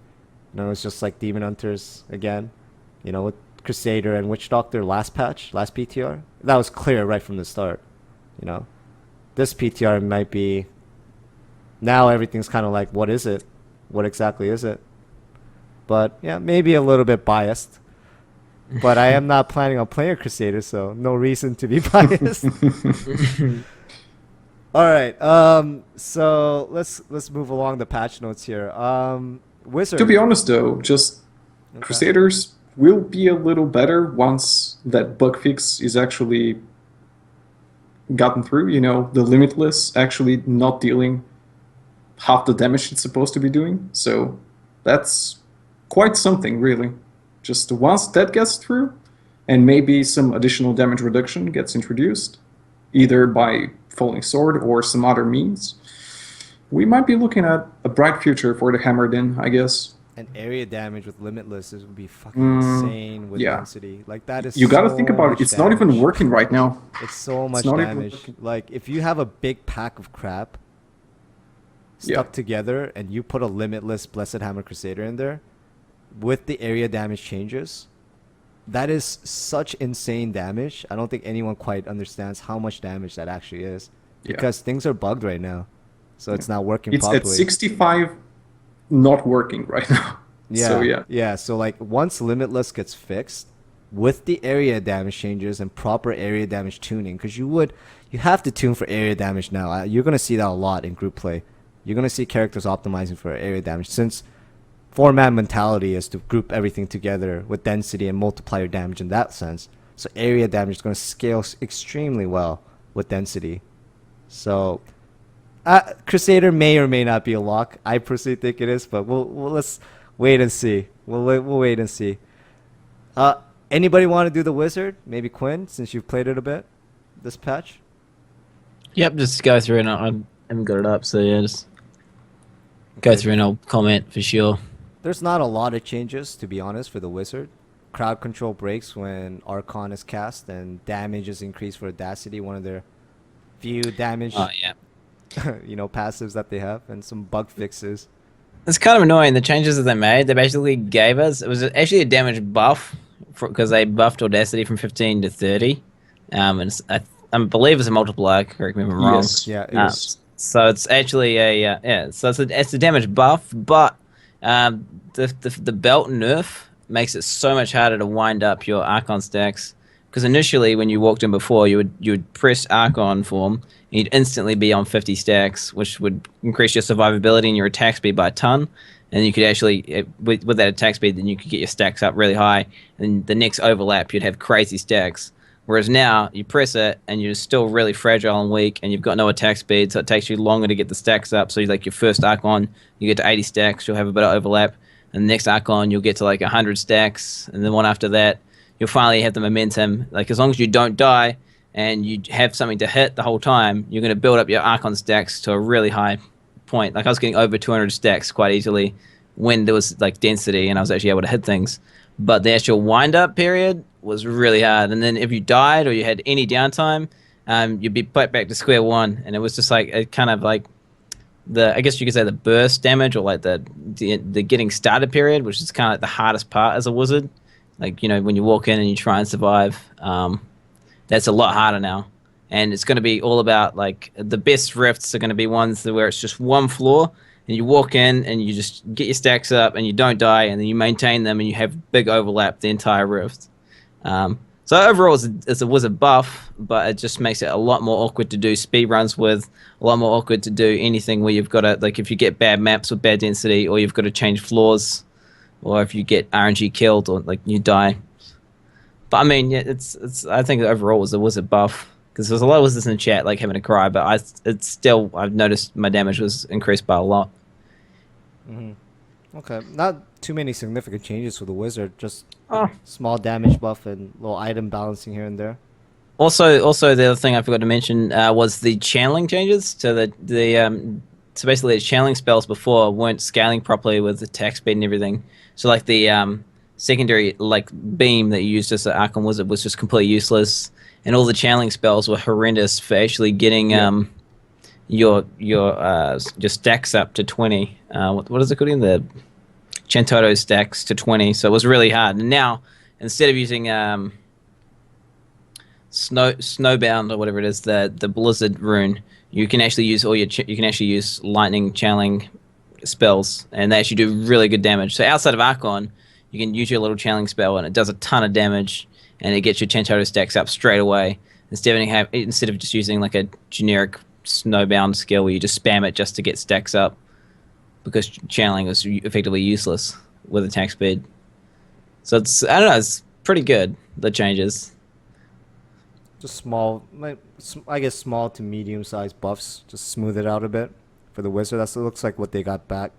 it's just like Demon Hunters again. With Crusader and Witch Doctor last patch, last PTR, that was clear right from the start. This PTR might be. Now everything's kind of like, what is it? What exactly is it? But yeah, maybe a little bit biased. But I am not planning on playing a Crusader, so no reason to be biased. All right. So let's move along the patch notes here. Wizard. To be honest, though, just Okay. Crusaders will be a little better once that bug fix is actually gotten through. The Limitless actually not dealing half the damage it's supposed to be doing. So that's quite something, really. Just once that gets through, and maybe some additional damage reduction gets introduced, either by Falling Sword or some other means, we might be looking at a bright future for the Hammered In, I guess. And area damage with Limitless would be fucking insane with yeah. density. Like that is. You gotta so think about much it. It's not even damage. working right now. It's so much not even damage. working. Like if you have a big pack of crap stuck together and you put a Limitless Blessed Hammer Crusader in there, with the area damage changes, that is such insane damage. I don't think anyone quite understands how much damage that actually is, because things are bugged right now, so it's not working It's properly. at 65, not working right now. Yeah, So yeah. yeah. So like once Limitless gets fixed, with the area damage changes and proper area damage tuning, because you have to tune for area damage now. You're gonna see that a lot in group play. You're gonna see characters optimizing for area damage, since 4-man mentality is to group everything together with density and multiplier damage in that sense. So area damage is going to scale extremely well with density. So Crusader may or may not be a lock. I personally think it is, but let's wait and see. We'll wait and see. Anybody want to do the Wizard? Maybe Quinn, since you've played it a bit this patch. yep, just go through and I haven't got it up, so yeah, just go through and I'll comment for sure. There's not a lot of changes, to be honest, for the Wizard. Crowd control breaks when Archon is cast, and damage is increased for Audacity, one of their few damage, Oh yeah, passives that they have, and some bug fixes. it's kind of annoying. The changes that they made, they basically gave us. It was actually a damage buff because they buffed Audacity from 15 to 30. And I believe it's a multiplier. Correct me if I'm wrong. Yes. Yeah, it is. So it's actually a So it's a damage buff, but the belt nerf makes it so much harder to wind up your Archon stacks. Because initially, when you walked in before, you would press Archon form, and you'd instantly be on 50 stacks, which would increase your survivability and your attack speed by a ton. And you could actually, with that attack speed, then you could get your stacks up really high. And the next overlap, you'd have crazy stacks. Whereas now, you press it, and you're still really fragile and weak, and you've got no attack speed, so it takes you longer to get the stacks up. So like your first Archon, you get to 80 stacks, you'll have a bit of overlap. And the next Archon, you'll get to like 100 stacks. And then one after that, you'll finally have the momentum. Like as long as you don't die, and you have something to hit the whole time, you're going to build up your Archon stacks to a really high point. Like I was getting over 200 stacks quite easily when there was like density, and I was actually able to hit things. But the actual wind-up period was really hard. And then if you died or you had any downtime, you'd be put back to square one. And it was just like a kind of like I guess you could say the burst damage, or like the getting started period, which is kind of like the hardest part as a wizard. Like, when you walk in and you try and survive, that's a lot harder now. And it's going to be all about, like, the best rifts are going to be ones where it's just one floor, and you walk in and you just get your stacks up and you don't die, and then you maintain them and you have big overlap the entire rift. So overall, it's a wizard buff, but it just makes it a lot more awkward to do speed runs with, a lot more awkward to do anything where you've got to, like, if you get bad maps with bad density, or you've got to change floors, or if you get RNG killed, or like you die. But I mean, yeah, it's. I think overall it was a buff because there's a lot of wizards in the chat like having a cry, but I've noticed my damage was increased by a lot. Okay, not too many significant changes for the wizard. Just Oh. small damage buff and little item balancing here and there. Also, the other thing I forgot to mention was the channeling changes. So so basically, the channeling spells before weren't scaling properly with attack speed and everything. So like the secondary like beam that you used as an Archon Wizard was just completely useless, and all the channeling spells were horrendous for actually getting your stacks up to 20. What is it called in the Chantoto stacks to 20? So it was really hard. And now instead of using Snowbound or whatever it is, the Blizzard rune, you can actually use you can actually use lightning channeling spells, and they actually do really good damage. So outside of Archon, you can use your little channeling spell, and it does a ton of damage, and it gets your Chantoto stacks up straight away. Instead of just using like a generic Snowbound skill where you just spam it just to get stacks up, because channeling is effectively useless with attack speed. So I don't know, it's pretty good, the changes. Just small, I guess small to medium-sized buffs. Just smooth it out a bit for the wizard. That looks like what they got back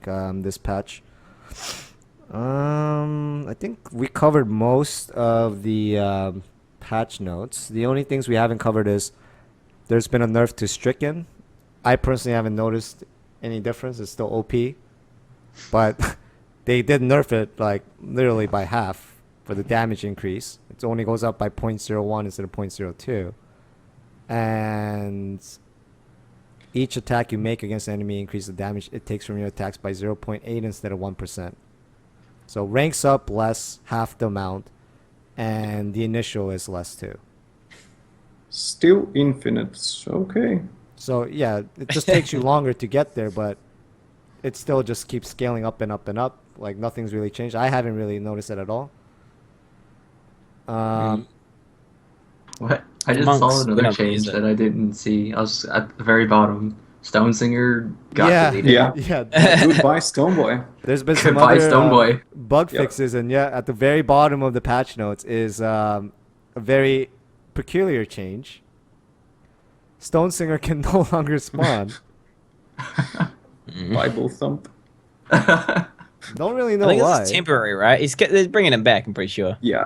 this patch. I think we covered most of the patch notes. The only things we haven't covered is there's been a nerf to Stricken. I personally haven't noticed any difference. It's still OP, but they did nerf it like literally by half for the damage increase. It only goes up by 0.01 instead of 0.02. And each attack you make against an enemy increases the damage it takes from your attacks by 0.8 instead of 1%. So ranks up less, half the amount, and the initial is less too. Still infinite. Okay. So yeah, it just takes you longer to get there, but it still just keeps scaling up and up and up. Like nothing's really changed. I haven't really noticed it at all. What? I just Monks, saw we another don't change use it. that I didn't see. I was at the very bottom. Stonesinger got Yeah. deleted. Yeah. Yeah, Goodbye, Stoneboy. there's been some Goodbye, other Stoneboy. bug Yep. fixes, and yeah, at the very bottom of the patch notes is a very peculiar change. Stonesinger can no longer spawn. Bible thump. Don't really I know think why. it's temporary, right? They're bringing him back. I'm pretty sure. Yeah.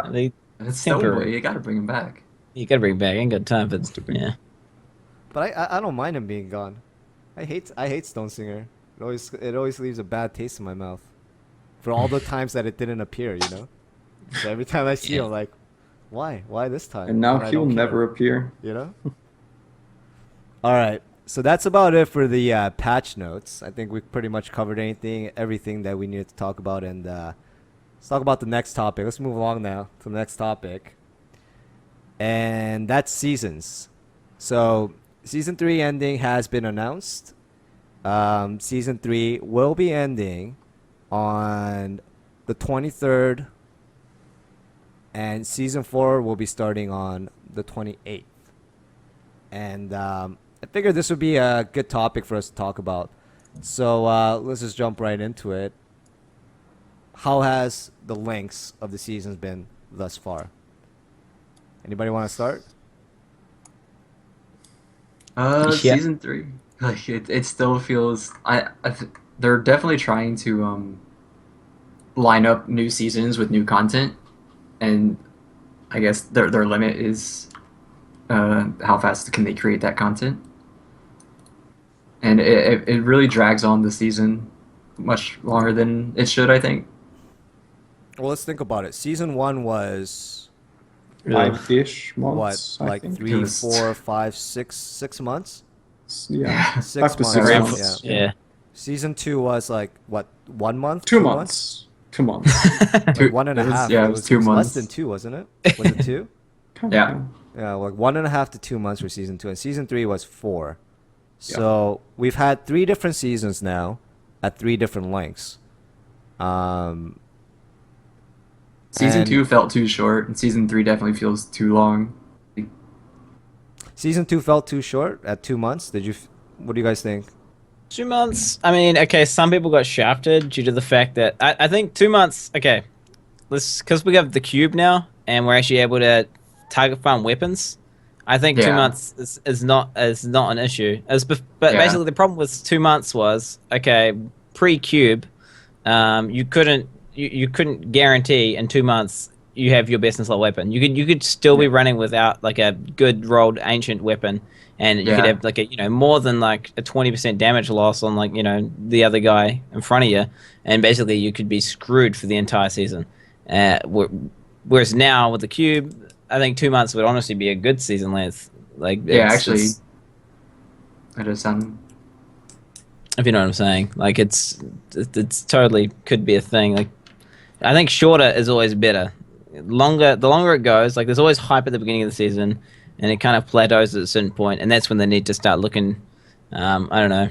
It's Temporary. Stoneboy. You gotta bring him back. You gotta bring him back. I ain't got time for yeah. But I don't mind him being gone. I hate Stonesinger. It always leaves a bad taste in my mouth. For all the times that it didn't appear, you know. So every time I see him, like, why? Why this time? And now When I he'll don't care, never appear. You know. All right. So that's about it for the patch notes. I think we pretty much covered everything that we needed to talk about, and let's talk about the next topic. Let's move along now to the next topic, and that's seasons. So season 3 ending has been announced. Season 3 will be ending on the 23rd, and season 4 will be starting on the 28th. And I figured this would be a good topic for us to talk about. So let's just jump right into it. How has the lengths of the seasons been thus far? Anybody want to start? Yeah. Season 3. Like it still feels. They're definitely trying to line up new seasons with new content, and I guess their limit is how fast can they create that content. And it really drags on the season much longer than it should, I think. Well, let's think about it. Season 1 was 5-ish what, months, I like think. 3, was- 4, 5, 6 months? Yeah. 6 5 to months. 6 Yeah. months. Yeah. Season 2 was like what, 1 month? 2 months. 2 months. Like Two- 1.5. it was 2 Less months. than 2, wasn't it? Was it 2? Yeah. Yeah, like 1.5 to 2 months for season 2, and season 3 was 4. So we've had 3 different seasons now, at 3 different lengths. Season And- 2 felt too short, and season 3 definitely feels too long. Season 2 felt too short at 2 months. What do you guys think? 2 months. I mean, okay, some people got shafted due to the fact that I think 2 months. Okay, let's because we have the cube now, and we're actually able to target farm weapons, I think 2 Yeah. months is not an issue. But Yeah. basically the problem with 2 months was, okay, pre-cube, you couldn't guarantee in 2 months you have your best in slot weapon. You could still be running without like a good rolled ancient weapon, and you could Yeah. have like a more than like a 20% damage loss on like the other guy in front of you, and basically you could be screwed for the entire season. Whereas now with the cube, I think 2 months would honestly be a good season length. Like Actually, that does sound. if you know what I'm saying, like it's totally could be a thing. Like I think shorter is always better. The longer it goes, like there's always hype at the beginning of the season, and it kind of plateaus at a certain point, and that's when they need to start looking. I don't know,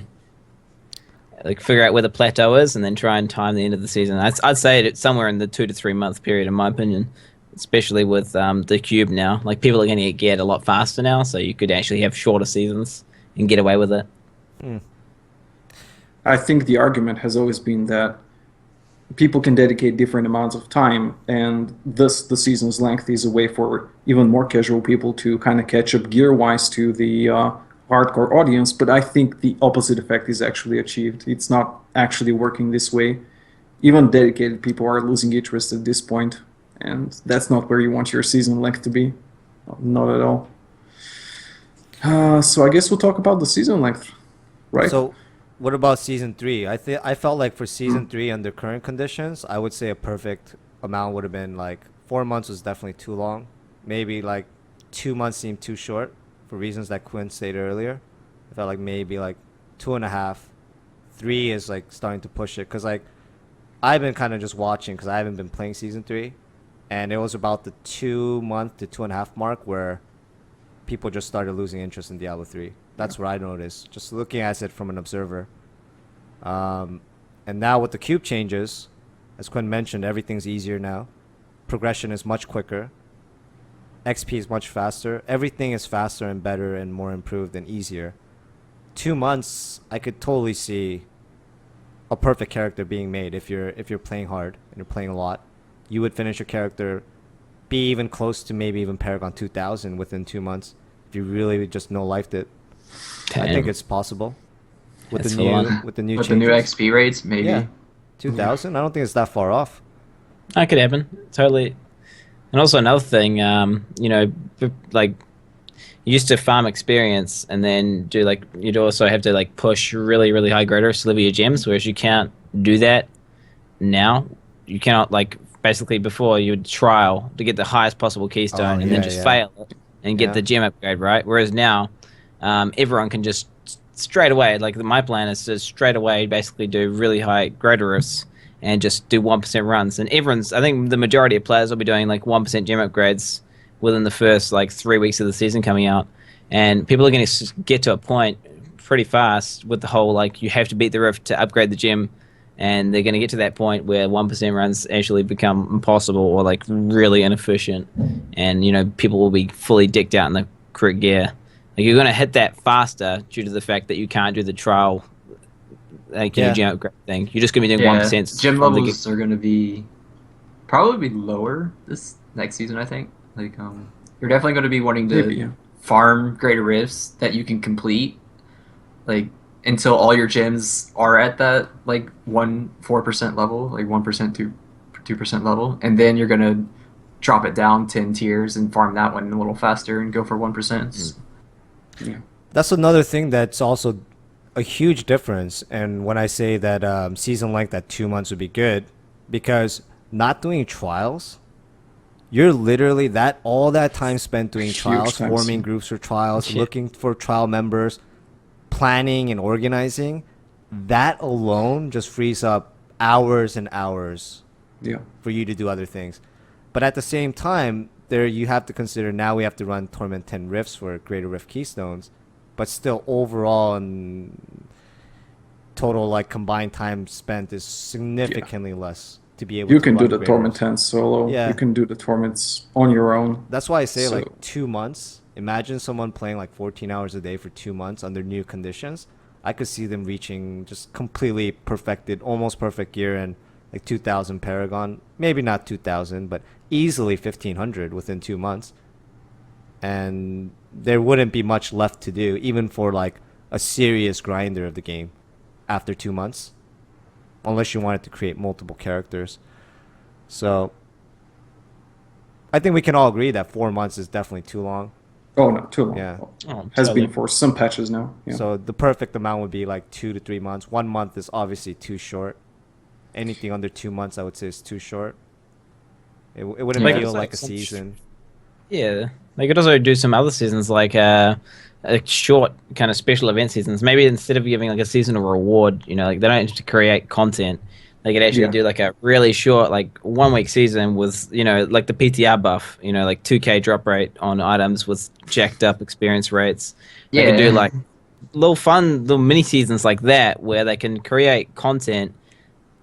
like figure out where the plateau is, and then try and time the end of the season. I'd say it's somewhere in the 2 to 3 month period, in my opinion. Especially with the cube now, like people are going to get geared a lot faster now, so you could actually have shorter seasons and get away with it. I think the argument has always been that people can dedicate different amounts of time, and thus the season's length is a way for even more casual people to kind of catch up gear-wise to the hardcore audience. But I think the opposite effect is actually achieved. It's not actually working this way. Even dedicated people are losing interest at this point, and that's not where you want your season length to be. Not at all. So I guess we'll talk about the season length, right? So, what about season 3? I felt like for season 3 under current conditions, I would say a perfect amount would have been like 4 months was definitely too long. Maybe like 2 months seemed too short for reasons that Quinn stated earlier. I felt like maybe like 2.5, 3 is like starting to push it, because like I've been kind of just watching because I haven't been playing season 3, and it was about the 2 month to 2.5 mark where people just started losing interest in Diablo 3. That's what I noticed, just looking at it from an observer. And now with the cube changes, as Quinn mentioned, everything's easier now. Progression is much quicker. XP is much faster. Everything is faster and better and more improved and easier. 2 months, I could totally see a perfect character being made if you're playing hard and you're playing a lot. You would finish your character, be even close to maybe even Paragon 2000 within 2 months if you really just no-lifed it. Damn. I think it's possible with That's the new full on. With changes. the new XP rates, maybe. Yeah, 2000. I don't think it's that far off. That could happen, totally. And also another thing, like you used to farm experience, and then you'd also have to like push really really high graders to level your gems, whereas you can't do that now. You cannot, like, basically before you would trial to get the highest possible keystone and then just fail it and get the gem upgrade, right? Whereas now, everyone can just straight away, like my plan is to straight away basically do really high grader rifts and just do 1% runs. And I think the majority of players will be doing like 1% gem upgrades within the first like 3 weeks of the season coming out. And people are going to get to a point pretty fast with the whole, like, you have to beat the rift to upgrade the gem. And they're going to get to that point where 1% runs actually become impossible or like really inefficient, and people will be fully decked out in the correct gear. Like, you're going to hit that faster due to the fact that you can't do the trial, like gem upgrade thing. You're just going to be doing 1%. Gym levels are going to be probably lower this next season. I think you're definitely going to be wanting to farm greater rifts that you can complete, like, until all your gems are at that like 4% level, like 1% to 2% level, and then you're gonna drop it down 10 tiers and farm that one a little faster and go for 1%. Yeah. That's another thing that's also a huge difference. And when I say that season length at 2 months would be good, because not doing trials, you're literally all that time spent doing trials, forming groups for trials, looking for trial members, planning and organizing, that alone just frees up hours and hours for you to do other things. But at the same time, there you have to consider, now we have to run Torment 10 rifts for Greater Rift Keystones, but still overall and total like combined time spent is significantly less to be able to can run do the Torment 10 solo. You can do the Torments on your own. That's why I say like 2 months. Imagine someone playing like 14 hours a day for 2 months under new conditions. I could see them reaching just completely perfected, almost perfect gear in like 2000 Paragon. Maybe not 2000, but easily 1,500 within 2 months, and there wouldn't be much left to do, even for like a serious grinder of the game after 2 months, unless you wanted to create multiple characters. So I think we can all agree that 4 months is definitely too long. Oh no, too long. Yeah. Oh, Has totally. been for some patches now. Yeah. So the perfect amount would be like 2 to 3 months. 1 month is obviously too short. Anything under 2 months, I would say, is too short. It wouldn't Like, feel it's like like a some season. Yeah, they could also do some other seasons like a short kind of special event seasons. Maybe instead of giving like a seasonal reward, like they don't have to create content. They could actually Yeah. do like a really short, like 1 week season with like the PTR buff. Like 2K drop rate on items with jacked up experience rates. They could do like little fun little mini seasons like that where they can create content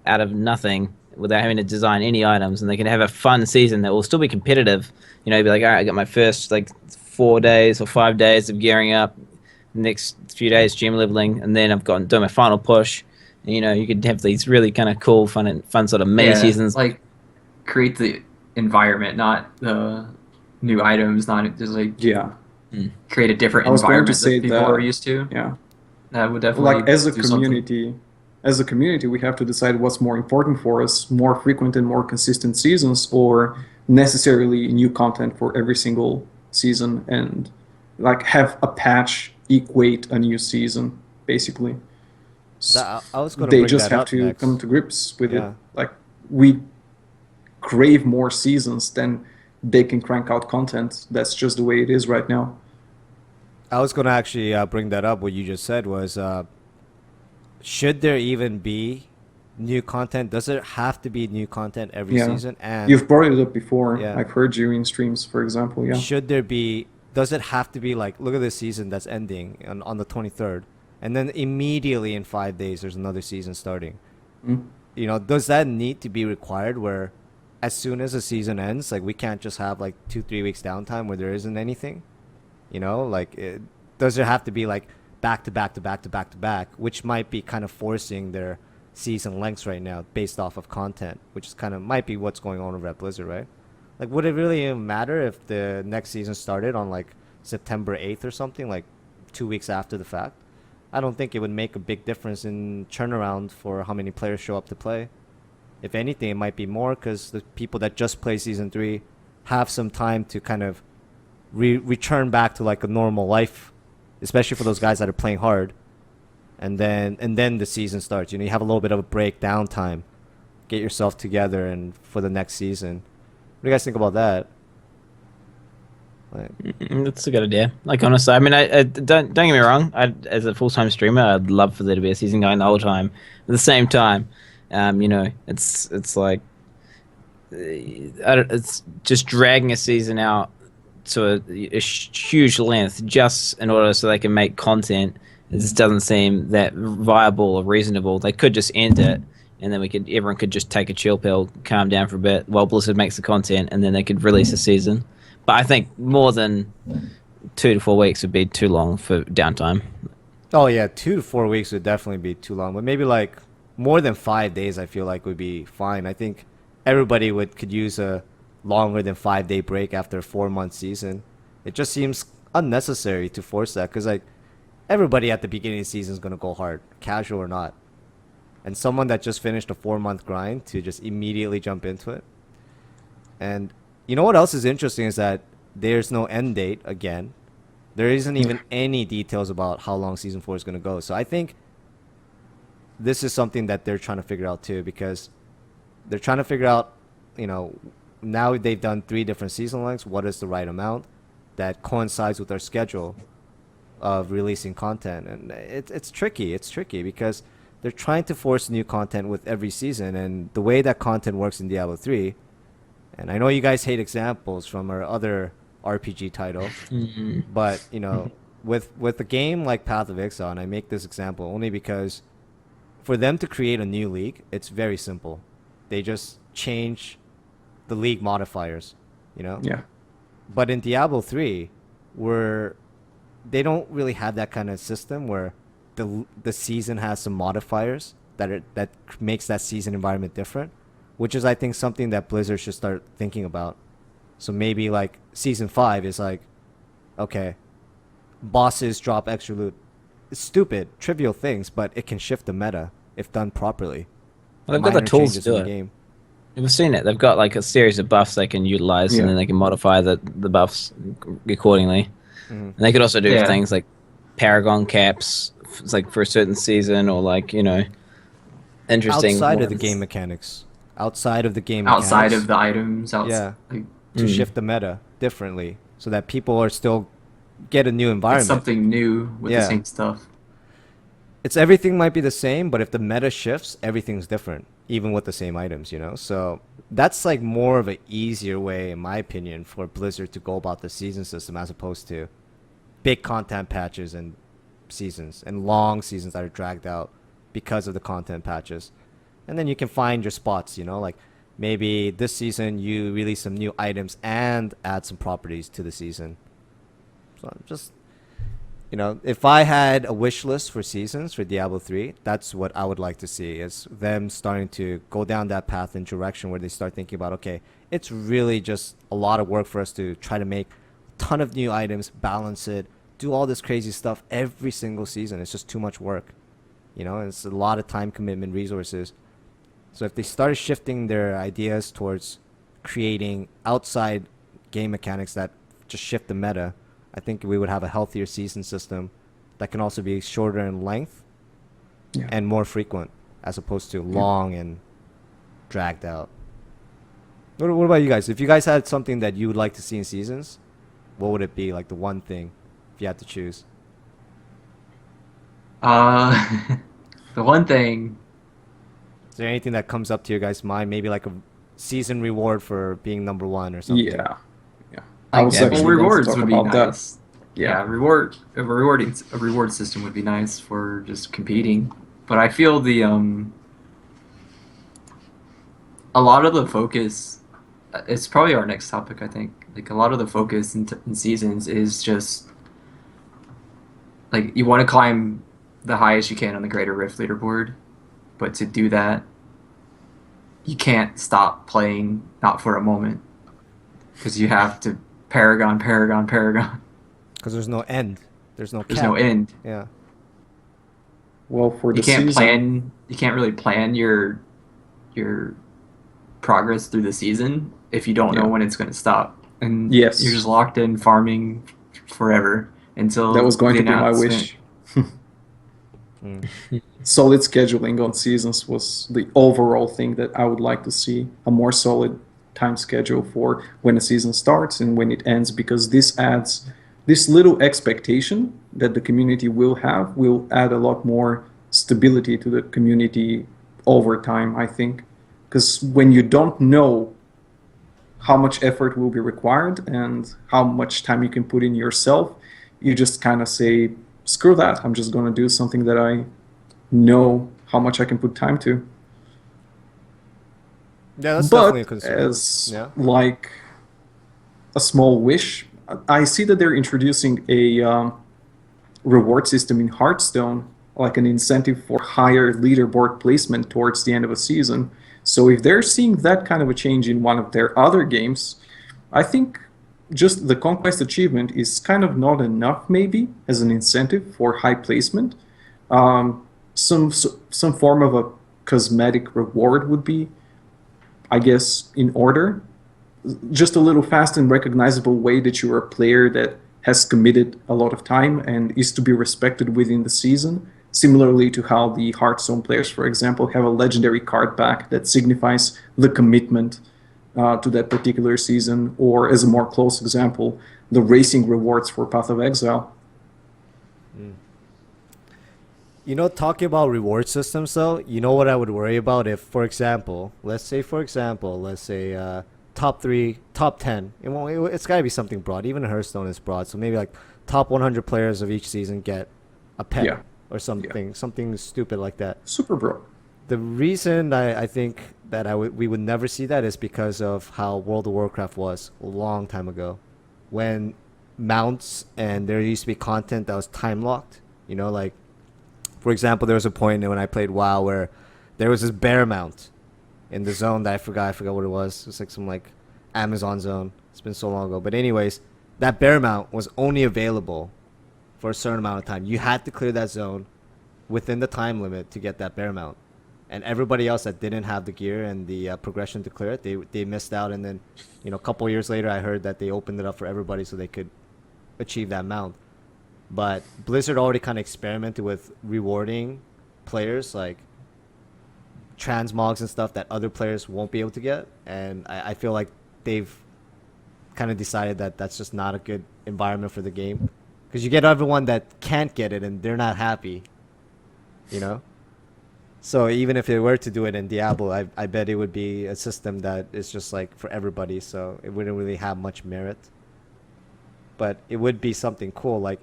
out of nothing without having to design any items, and they can have a fun season that will still be competitive. Be like, all right, I got my first like 4 days or 5 days of gearing up, next few days gym leveling, and then I've got doing my final push. And, you could have these really kind of cool, fun sort of mini seasons. like create the environment, not the new items, not just like Yeah. create a different I was going to environment say that people that- are used to. Yeah. That would definitely Like as a do something. community, we have to decide what's more important for us: more frequent and more consistent seasons, or necessarily new content for every single season, and like have a patch equate a new season, basically. I was going to They bring just that have up to next. come to grips with Yeah. it. Like we crave more seasons than they can crank out content. That's just the way it is right now. I was going to actually bring that up. What you just said was, should there even be new content? Does it have to be new content every Yeah. season? And You've brought it up before. Yeah. I've heard you in streams, for example. Yeah. should there be? Does it have to be like, look at this season that's ending on the 23rd, and then immediately in 5 days there's another season starting? Mm. Does that need to be required? Where as soon as a season ends, like we can't just have like 2-3 weeks downtime where there isn't anything. Does there have to be like back to back to back to back to back, which might be kind of forcing their season lengths right now based off of content, which is kind of might be what's going on over at Blizzard, right? Like, would it really even matter if the next season started on like September 8th or something, like 2 weeks after the fact? I don't think it would make a big difference in turnaround for how many players show up to play. If anything, it might be more because the people that just play season 3 have some time to kind of return back to like a normal life, especially for those guys that are playing hard. And then the season starts. You have a little bit of a break, downtime, get yourself together, and for the next season. What do you guys think about that? That's a good idea. Like, honestly, I mean, I don't get me wrong. As a full-time streamer, I'd love for there to be a season going the whole time. At the same time, it's like it's just dragging a season out to a huge length just in order so they can make content. It just doesn't seem that viable or reasonable. They could just end it, and then everyone could just take a chill pill, calm down for a bit while Blizzard makes the content, and then they could release a season. But I think more than 2 to 4 weeks would be too long for downtime. Oh yeah, 2 to 4 weeks would definitely be too long, but maybe like more than 5 days I feel like would be fine. I think everybody could use a longer than 5 day break after a 4 month season. It just seems unnecessary to force that because like everybody at the beginning of the season is gonna go hard, casual or not. And someone that just finished a 4 month grind to just immediately jump into it. And you know what else is interesting is that there's no end date again. There isn't even any details about how long season 4 is going to go. So I think this is something that they're trying to figure out too, because they're trying to figure out, now they've done 3 different season lengths. What is the right amount that coincides with our schedule of releasing content? And it's tricky. It's tricky because they're trying to force new content with every season. And the way that content works in Diablo 3, and I know you guys hate examples from our other RPG title, but with a game like Path of Exile, and I make this example only because for them to create a new league, it's very simple. They just change the league modifiers, Yeah. But in Diablo 3, where they don't really have that kind of system where the season has some modifiers that makes that season environment different. which is I think something that Blizzard should start thinking about. So maybe like season 5 is like, okay, bosses drop extra loot. It's stupid, trivial things, but it can shift the meta if done properly. Well, they've got the Minor tools to changes in do the it. game. We've seen it. They've got like a series of buffs they can utilize, Yeah. and then they can modify the buffs accordingly. And they could also do Yeah. things like Paragon caps, it's like for a certain season, or like interesting Outside of the ones. game mechanics. Outside of the game Outside mechanics. of the items, Yeah. like, To shift the meta differently so that people are still get a new it's environment. something new with Yeah. the same stuff. It's everything might be the same, but if the meta shifts, everything's different, even with the same items, you know? So that's like more of an easier way, in my opinion, for Blizzard to go about the season system as opposed to big content patches and seasons and long seasons that are dragged out because of the content patches. And then you can find your spots, you know, like maybe this season you release some new items and add some properties to the season. So just, you know, if I had a wish list for seasons for Diablo 3, that's what I would like to see, is them starting to go down that path and direction where they start thinking about, okay, it's really just a lot of work for us to try to make a ton of new items, balance it, do all this crazy stuff every single season. It's just too much work, you know, and it's a lot of time commitment, resources. So if they started shifting their ideas towards creating outside game mechanics that just shift the meta, I think we would have a healthier season system that can also be shorter in length Yeah. and more frequent, as opposed to long and dragged out. What about you guys? If you guys had something that you would like to see in seasons, what would it be? Like the one thing, if you had to choose? The one thing, Is there anything that comes up to your guys' mind? Maybe like a season reward for being number 1 or something? Yeah. I was Yeah, actually well, going to rewards talk would be about that. nice. Yeah, a reward system would be nice for just competing. But I feel a lot of the focus, it's probably our next topic, I think. Like, a lot of the focus in seasons is just, like, you want to climb the highest you can on the Greater Rift leaderboard, but to do that, you can't stop playing, not for a moment, because you have to Paragon. Because there's no end. There's no There's cap. no end. Yeah. Well, for the You can't season, plan. You can't really plan your progress through the season if you don't know Yeah. when it's going to stop, and Yes. you're just locked in farming forever until that was going the to be my announcement. wish. Mm. Solid scheduling on seasons was the overall thing that I would like to see. A more solid time schedule for when a season starts and when it ends, because this adds this little expectation that the community will add a lot more stability to the community over time, I think. Because when you don't know how much effort will be required and how much time you can put in yourself, you just kind of say, screw that, I'm just going to do something that I know how much I can put time to. Yeah, that's But definitely a concern. as Yeah. like a small wish, I see that they're introducing a reward system in Hearthstone, like an incentive for higher leaderboard placement towards the end of a season. So if they're seeing that kind of a change in one of their other games, I think just the conquest achievement is kind of not enough, maybe, as an incentive for high placement. Some form of a cosmetic reward would be, I guess, in order. Just a little fast and recognizable way that you're a player that has committed a lot of time and is to be respected within the season. Similarly to how the Hearthstone players, for example, have a legendary card pack that signifies the commitment to that particular season, or as a more close example, the racing rewards for Path of Exile. You know, talking about reward systems, though, you know what I would worry about if, for example, let's say top 3, top 10. It's got to be something broad. Even Hearthstone is broad. So maybe like top 100 players of each season get a pet Yeah. or something stupid like that. Super broad. The reason I think that we would never see that is because of how World of Warcraft was a long time ago, when mounts and there used to be content that was time locked. You know, like, for example, there was a point when I played WoW where there was this bear mount, in the zone that I forgot what it was. It's like some like Amazon zone. It's been so long ago. But anyways, that bear mount was only available for a certain amount of time. You had to clear that zone within the time limit to get that bear mount. And everybody else that didn't have the gear and the progression to clear it, they missed out. And then, a couple years later, I heard that they opened it up for everybody so they could achieve that mount. But Blizzard already kind of experimented with rewarding players like transmogs and stuff that other players won't be able to get. And I feel like they've kind of decided that that's just not a good environment for the game. Because you get everyone that can't get it and they're not happy, So even if they were to do it in Diablo, I bet it would be a system that is just like for everybody, so it wouldn't really have much merit. But it would be something cool, like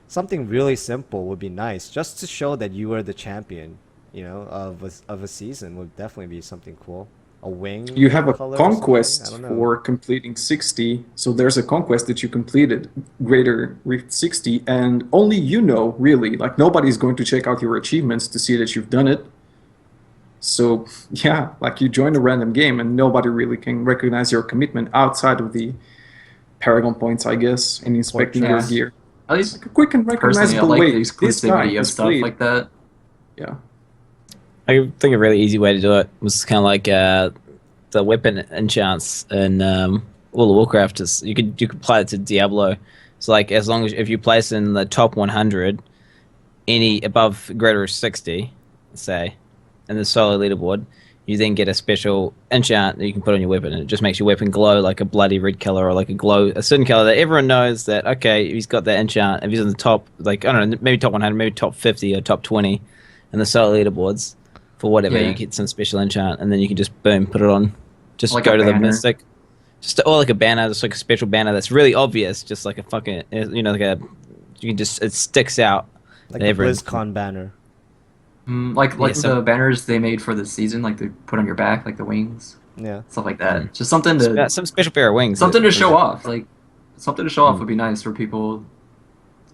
something really simple would be nice, just to show that you are the champion, of a season would definitely be something cool. A wing. You have a color or something? I conquest don't know. for completing 60, so there's a conquest that you completed, Greater Rift 60, and only you know, really. Like, nobody's going to check out your achievements to see that you've done it. So, yeah, like you join a random game and nobody really can recognize your commitment outside of the Paragon points, I guess, and inspecting your Yeah. gear. At least Like a quick and personally, I recognizable like way. the This guy exclusivity of has stuff played. like that. Yeah. I think a really easy way to do it was kind of like the weapon enchants in World of Warcraft. Is you could apply it to Diablo. So like as long as if you place in the top 100, any above greater of 60, say, in the solo leaderboard, you then get a special enchant that you can put on your weapon, and it just makes your weapon glow like a bloody red color or like a certain color that everyone knows that okay, he's got that enchant. If he's in the top, like I don't know, maybe top 100, maybe top 50 or top 20 in the solo leaderboards. For whatever, Yeah. you get some special enchant, and then you can just boom, put it on. Just Like go a to the banner. mystic, or like a banner, just like a special banner that's really obvious, just like a fucking, like you can just it sticks out. Like and the everyone- BlizzCon banner. Like Yeah, so- the banners they made for the season, like they put on your back, like the wings, Yeah. stuff like that. Just something to some special pair of wings. something that- to show off. Like something to show off Mm. would be nice for people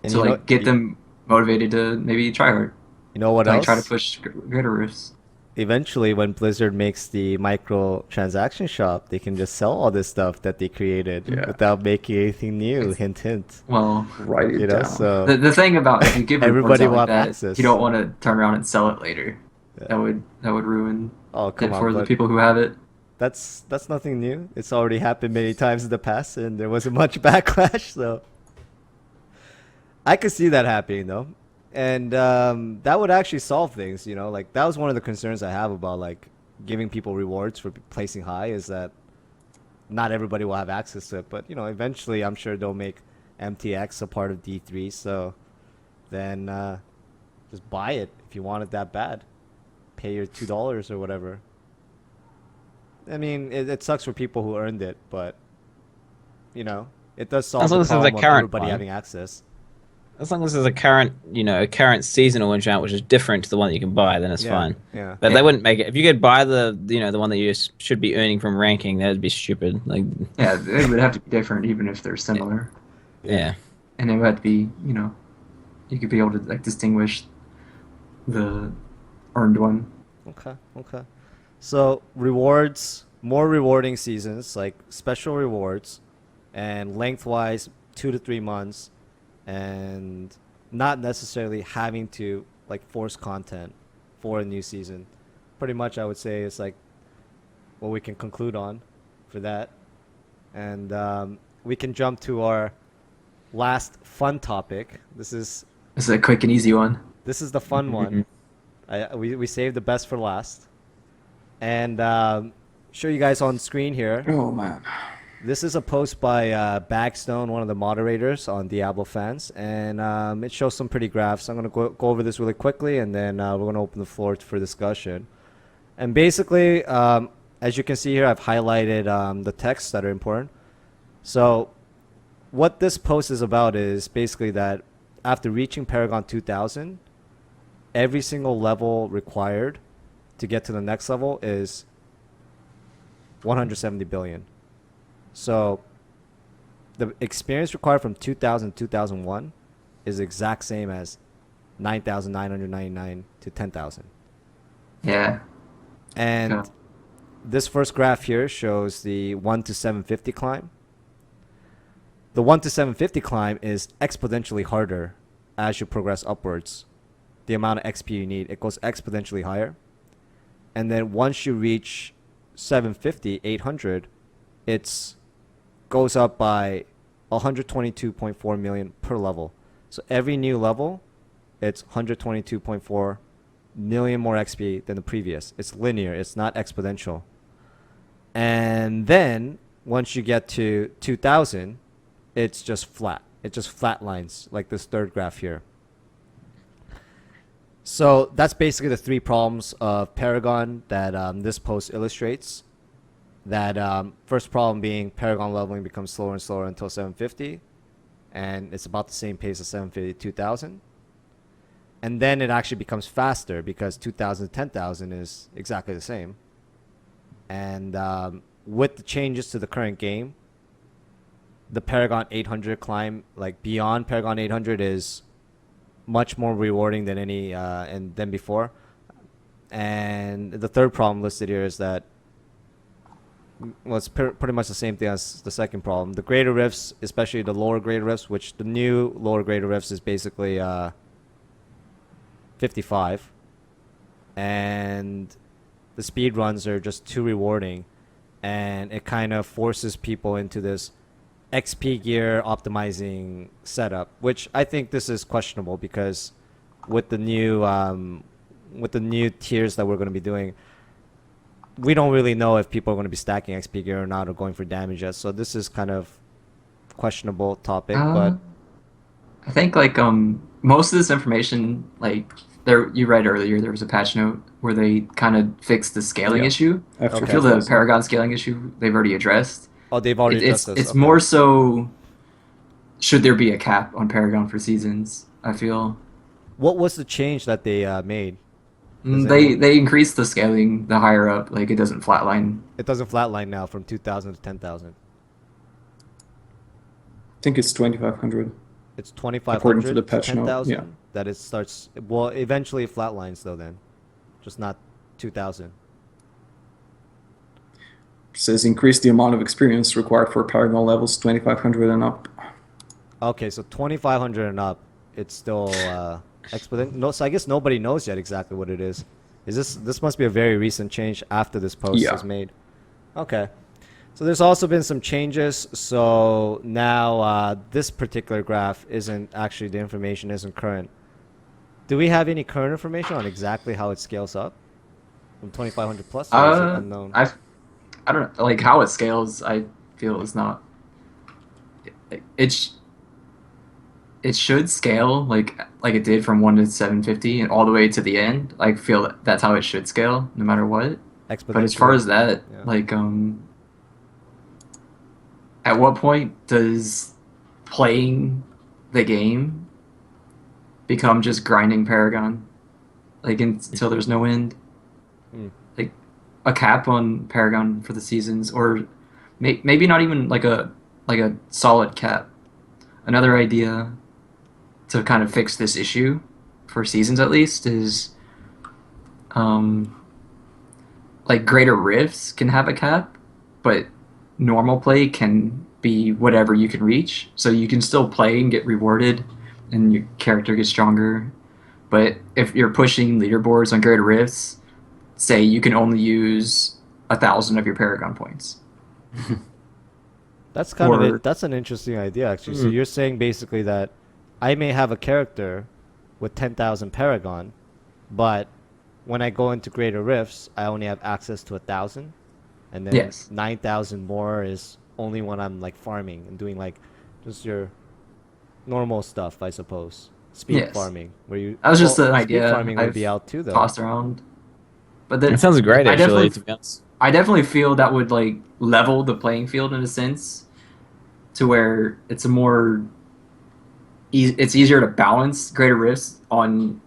And to you know- like get them motivated to maybe try hard. You know what Like else? try to push greater rifts. Eventually, when Blizzard makes the micro transaction shop, they can just sell all this stuff that they created Yeah. without making anything new. Hint, hint. Well, Write it down. So the thing about if you give Everybody rewards out will like have that, access. you don't want to turn around and sell it later. Yeah. That would ruin oh it come for on, the but people who have it. that's nothing new. It's already happened many times in the past, and there wasn't much backlash. So I could see that happening though, and that would actually solve things. Like that was one of the concerns I have about like giving people rewards for placing high is that not everybody will have access to it. But eventually, I'm sure they'll make MTX a part of D3. So then just buy it if you want it that bad. Pay your $2 or whatever. I mean, it sucks for people who earned it, but it does solve As long the as there's a problem of current everybody one. having access. As long as there's a current seasonal enchant which is different to the one that you can buy, then it's Yeah, fine. yeah. But they wouldn't make it if you could buy the the one that you should be earning from ranking. That would be stupid. Like Yeah, it would have to be different even if they're similar. yeah. And it would have to be, you could be able to like distinguish the earned one. Okay. So rewards, more rewarding seasons, like special rewards, and lengthwise 2 to 3 months, and not necessarily having to like force content for a new season. Pretty much, I would say it's like what we can conclude on for that, and we can jump to our last fun topic. This is It's a quick and easy one. the fun one. We saved the best for last, and show you guys on screen here. Oh, man. This is a post by Bagstone, one of the moderators on Diablo Fans, and it shows some pretty graphs. I'm going to go over this really quickly, and then we're going to open the floor for discussion. And basically, as you can see here, I've highlighted the texts that are important. So what this post is about is basically that after reaching Paragon 2000, every single level required to get to the next level is 170 billion. So the experience required from 2000 to 2001 is the exact same as 9,999 to 10,000. Yeah. And Yeah. this first graph here shows the 1 to 750 climb. The 1 to 750 climb is exponentially harder as you progress upwards. The amount of XP you need, it goes exponentially higher. And then once you reach 750, 800, it's goes up by 122.4 million per level. So every new level, it's 122.4 million more XP than the previous. It's linear, it's not exponential. And then once you get to 2000, it's just flat. It just flatlines like this third graph here. So that's basically the three problems of Paragon that this post illustrates. That first problem being Paragon leveling becomes slower and slower until 750, and it's about the same pace as 750 to 2000. And then it actually becomes faster because 2000 to 10,000 is exactly the same. And with the changes to the current game, the Paragon 800 climb, like beyond Paragon 800, is much more rewarding than than before. And the third problem listed here is that, well, it's pretty much the same thing as the second problem. The greater rifts, especially the lower greater rifts, which the new lower greater rifts is basically 55, and the speed runs are just too rewarding, and it kind of forces people into this XP gear optimizing setup, which I think this is questionable because with the new tiers that we're going to be doing, we don't really know if people are going to be stacking XP gear or not, or going for damage yet. So this is kind of questionable topic, but I think like most of this information, like there you read earlier, there was a patch note where they kind of fixed the scaling issue. I feel the Paragon scaling issue they've already addressed. Oh, they've already addressed this. It's more so, should there be a cap on Paragon for seasons? I feel. What was the change that they made? They increased the scaling the higher up, like it doesn't flatline. It doesn't flatline now from 2,000 to 10,000. I think it's 2,500. It's 2,500 according to the patch to note. 10,000. Yeah. That it starts. Well, eventually it flatlines though. Then, just not 2,000. It says increase the amount of experience required for Paragon levels 2,500 and up. Okay, so 2,500 and up, it's still exponent. No, so I guess nobody knows yet exactly what it is. This must be a very recent change after this post is made. Okay. So there's also been some changes. So now this particular graph isn't actually, the information isn't current. Do we have any current information on exactly how it scales up from 2,500 plus? Or is it unknown? I don't know, like how it scales. I feel is not. It should scale like it did from 1 to 750 and all the way to the end. I feel that's how it should scale, no matter what. But as far as that, like at what point does playing the game become just grinding Paragon, like until there's no end? Like a cap on Paragon for the seasons, or maybe not even like a solid cap. Another idea to kind of fix this issue for seasons at least is like greater rifts can have a cap, but normal play can be whatever you can reach, so you can still play and get rewarded and your character gets stronger. But if you're pushing leaderboards on greater rifts, say you can only use 1,000 of your Paragon points. That's kind of it. That's an interesting idea, actually. So you're saying basically that I may have a character with 10,000 Paragon, but when I go into greater rifts, I only have access to 1,000, and then 9,000 more is only when I'm like farming and doing like just your normal stuff, I suppose. Speed farming, where you. That was just an idea. Speed farming would be out too, though. Tossed around, but then it sounds great. Actually, to be honest, I definitely feel that would like level the playing field in a sense, to where it's a more. It's easier to balance greater rifts on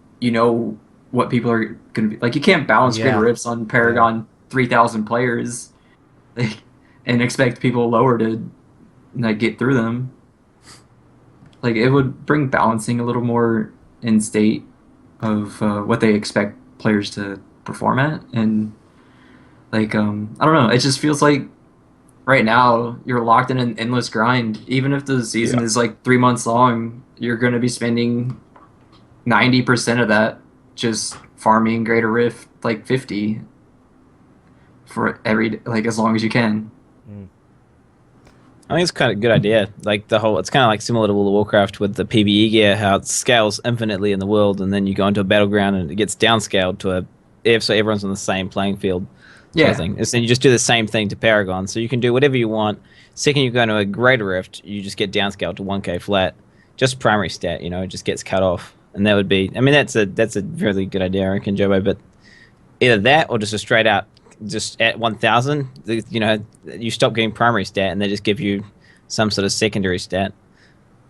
what people are going to be like. You can't balance greater rifts on Paragon 3,000 players, like, and expect people lower to like get through them. Like it would bring balancing a little more in state of what they expect players to perform at, and Like I don't know. It just feels like right now you're locked in an endless grind. Even if the season Yeah. is like 3 months long, you're going to be spending 90% of that just farming Greater Rift like 50 for every like as long as you can. Mm. I think it's kind of a good idea. Like the whole, it's kind of like similar to World of Warcraft with the PvE gear, how it scales infinitely in the world, and then you go into a battleground and it gets downscaled to a if so everyone's on the same playing field, sort of Yeah. thing. And then you just do the same thing to Paragon, so you can do whatever you want. Second, you go into a Greater Rift, you just get downscaled to 1k flat, just primary stat. It just gets cut off, and that would be. I mean, that's a really good idea, I reckon, Jobo. But either that or just a straight out just at 1000 you stop getting primary stat and they just give you some sort of secondary stat,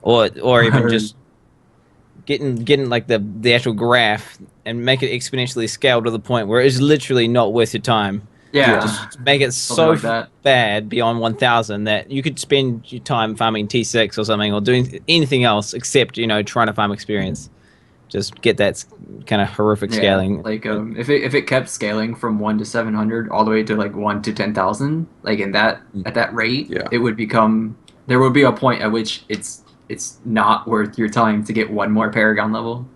or even just getting like the actual graph and make it exponentially scaled to the point where it's literally not worth your time. Yeah. Just make it Something so like that. bad beyond 1000 that you could spend your time farming T6 or something, or doing anything else except trying to farm experience. Just get that kind of horrific Yeah, scaling. like if it kept scaling from 1 to 700 all the way to like 1 to 10,000, like in that at that rate, Yeah. it would become there would be a point at which it's not worth your time to get one more Paragon level.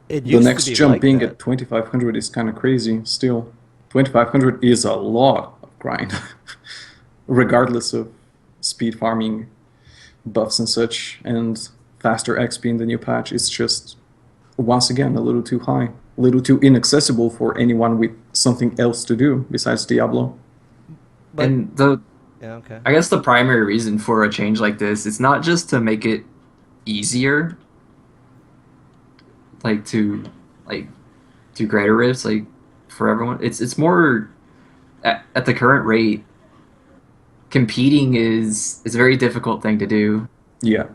It The used to next be jump like being that. at 2500 is kind of crazy still. 2500 is a lot of grind, regardless of speed farming buffs and such, and faster XP in the new patch. It's just, once again, a little too high, a little too inaccessible for anyone with something else to do besides Diablo. But And the yeah, okay. I guess the primary reason for a change like this, it's not just to make it easier, like to like do greater rifts, like for everyone. It's more at the current rate, competing is a very difficult thing to do. Yeah,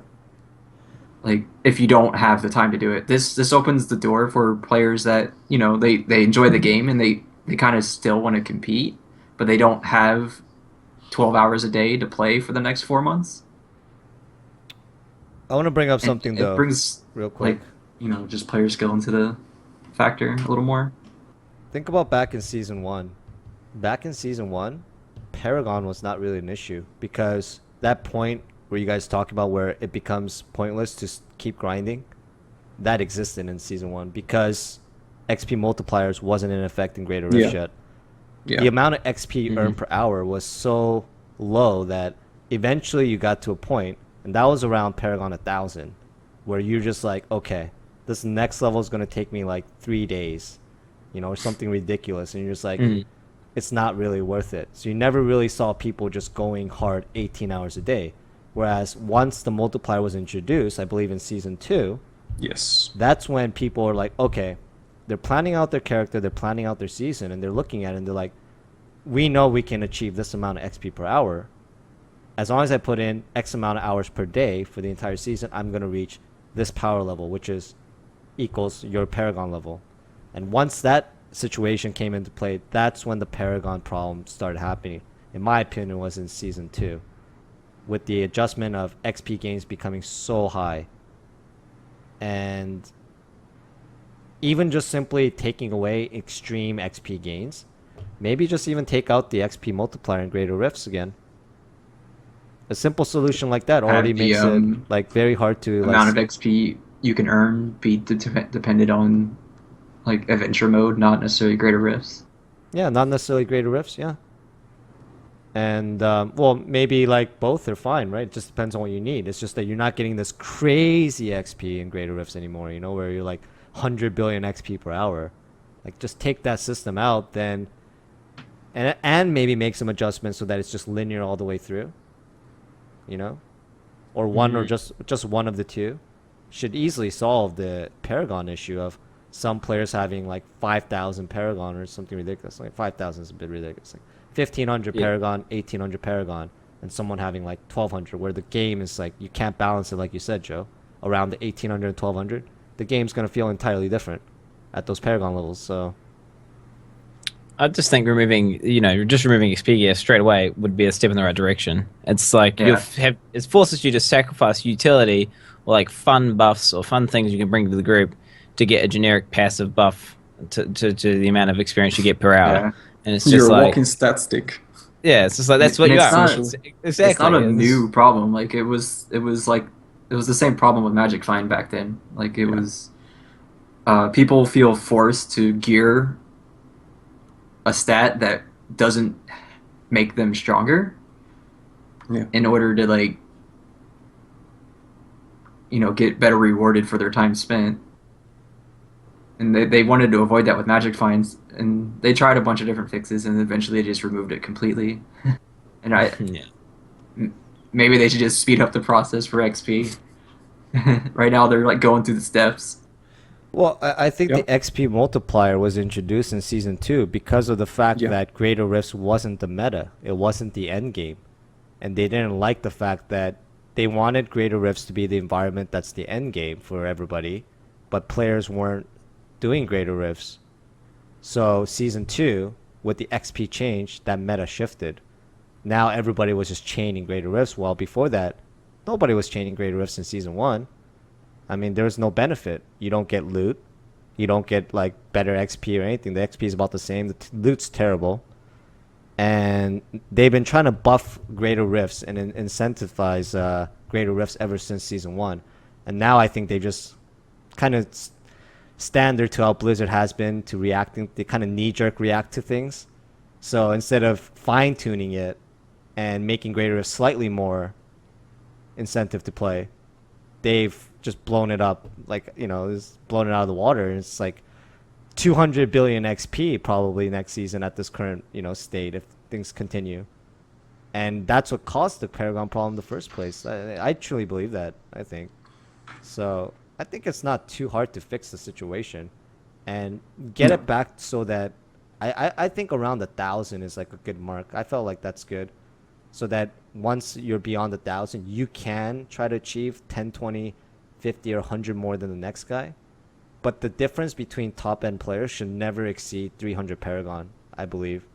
Like if you don't have the time to do it, this opens the door for players that they enjoy the game and they kind of still want to compete, but they don't have 12 hours a day to play for the next 4 months. I want to bring up And something it though, brings real quick. just player skill into the factor a little more. Think about back in season one. Back in season one, Paragon was not really an issue because that point where you guys talk about where it becomes pointless to keep grinding, that existed in season one because XP multipliers wasn't in effect in Greater Rift Yeah. yet. yeah, The amount of XP earned per hour was so low that eventually you got to a point, and that was around Paragon 1000, where you're just like, okay, this next level is going to take me like 3 days, or something ridiculous, and you're just like, it's not really worth it. So you never really saw people just going hard 18 hours a day. Whereas once the multiplier was introduced, I believe in season 2, yes, that's when people are like, okay, they're planning out their character, they're planning out their season, and they're looking at it and they're like, we know we can achieve this amount of XP per hour. As long as I put in X amount of hours per day for the entire season, I'm going to reach this power level, which is equals your Paragon level. And once that situation came into play, that's when the Paragon problem started happening. In my opinion, was in season 2, with the adjustment of XP gains becoming so high. And even just simply taking away extreme XP gains, maybe just even take out the XP multiplier in Greater Rifts again. A simple solution like that already Have the, makes it like very hard to amount of like. XP you can earn be dependent on like adventure mode, not necessarily greater rifts. Yeah, not necessarily Greater Rifts. Yeah. And well, maybe like both are fine, right? It just depends on what you need. It's just that you're not getting this crazy XP in Greater Rifts anymore. Where you're like 100 billion XP per hour. Like just take that system out, then, and maybe make some adjustments so that it's just linear all the way through. Or one, or just one of the two, should easily solve the Paragon issue of some players having like 5,000 Paragon or something ridiculous. Like 5,000 is a bit ridiculous. Like 1,500 Paragon, 1,800 Paragon, and someone having like 1,200, where the game is like, you can't balance it like you said, Joe, around the 1,800 and 1,200. The game's going to feel entirely different at those Paragon levels, so. I just think removing XP gear straight away would be a step in the right direction. It's like it forces you to sacrifice utility or like fun buffs or fun things you can bring to the group to get a generic passive buff to the amount of experience you get per hour. Yeah. and it's just You're a like, walking stat stick. yeah, it's just like that's what And you it's are. not- Exactly. It's not a It's- new problem. Like it was like it was the same problem with Magic Find back then. Like it Yeah. was people feel forced to gear a stat that doesn't make them stronger Yeah. in order to like get better rewarded for their time spent. And they wanted to avoid that with Magic Finds, and they tried a bunch of different fixes, and eventually they just removed it completely. And yeah. maybe they should just speed up the process for XP. Right now they're like going through the steps. Well, I think Yep. the XP multiplier was introduced in season 2 because of the fact Yeah. that Greater Rifts wasn't the meta. It wasn't the end game. And they didn't like the fact that they wanted Greater Rifts to be the environment that's the end game for everybody, but players weren't doing Greater Rifts. So season 2, with the XP change, that meta shifted. Now everybody was just chaining Greater Rifts, while before that, nobody was chaining Greater Rifts in season 1. I mean, there's no benefit. You don't get loot. You don't get like better XP or anything. The XP is about the same. The loot's terrible. And they've been trying to buff Greater Rifts and incentivize Greater Rifts ever since season 1. And now I think they just kind of standard to how Blizzard has been to reacting. They kind of knee-jerk react to things. So instead of fine-tuning it and making Greater Rifts slightly more incentive to play, they've just blown it up, like, it's blown it out of the water. And it's like 200 billion XP probably next season at this current, state if things continue. And that's what caused the Paragon problem in the first place. I truly believe that, I think. So I think it's not too hard to fix the situation and get it back so that I think around 1,000 is like a good mark. I felt like that's good. So that once you're beyond 1,000, you can try to achieve 10, 20, 50, or 100 more than the next guy. But the difference between top-end players should never exceed 300 Paragon, I believe.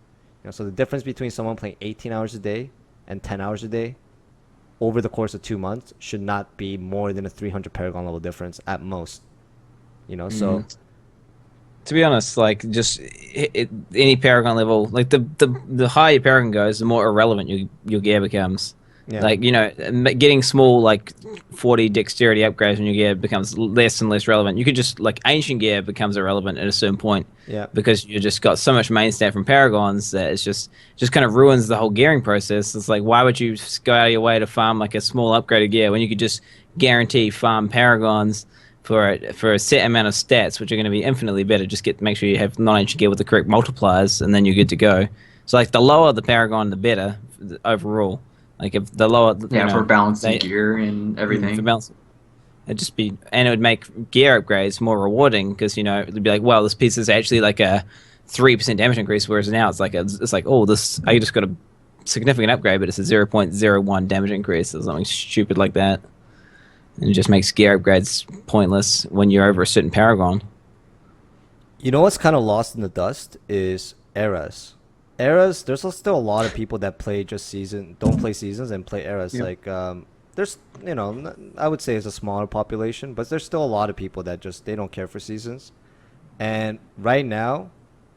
So the difference between someone playing 18 hours a day and 10 hours a day over the course of 2 months should not be more than a 300 Paragon level difference at most. So... To be honest, like just any Paragon level, like the higher your Paragon goes, the more irrelevant your gear becomes. Yeah. Like getting small like 40 dexterity upgrades on your gear becomes less and less relevant. You could just like ancient gear becomes irrelevant at a certain point. Yeah. Because you just got so much main stat from Paragons that it's just kind of ruins the whole gearing process. It's like, why would you go out of your way to farm like a small upgraded gear when you could just guarantee farm Paragons for a set amount of stats, which are going to be infinitely better. Just make sure you have non-ancient gear with the correct multipliers, and then you're good to go. So like the lower the Paragon, the better overall. Like if the lower, For balancing gear and everything. For balance, it would make gear upgrades more rewarding because it'd be like, well, this piece is actually like a 3% damage increase, whereas now it's like I just got a significant upgrade, but it's a 0.01 damage increase or something stupid like that. And it just makes gear upgrades pointless when you're over a certain Paragon. What's kind of lost in the dust is eras. Eras, there's still a lot of people that play don't play seasons and play eras. Yeah. Like, there's, I would say it's a smaller population, but there's still a lot of people that they don't care for seasons. And right now,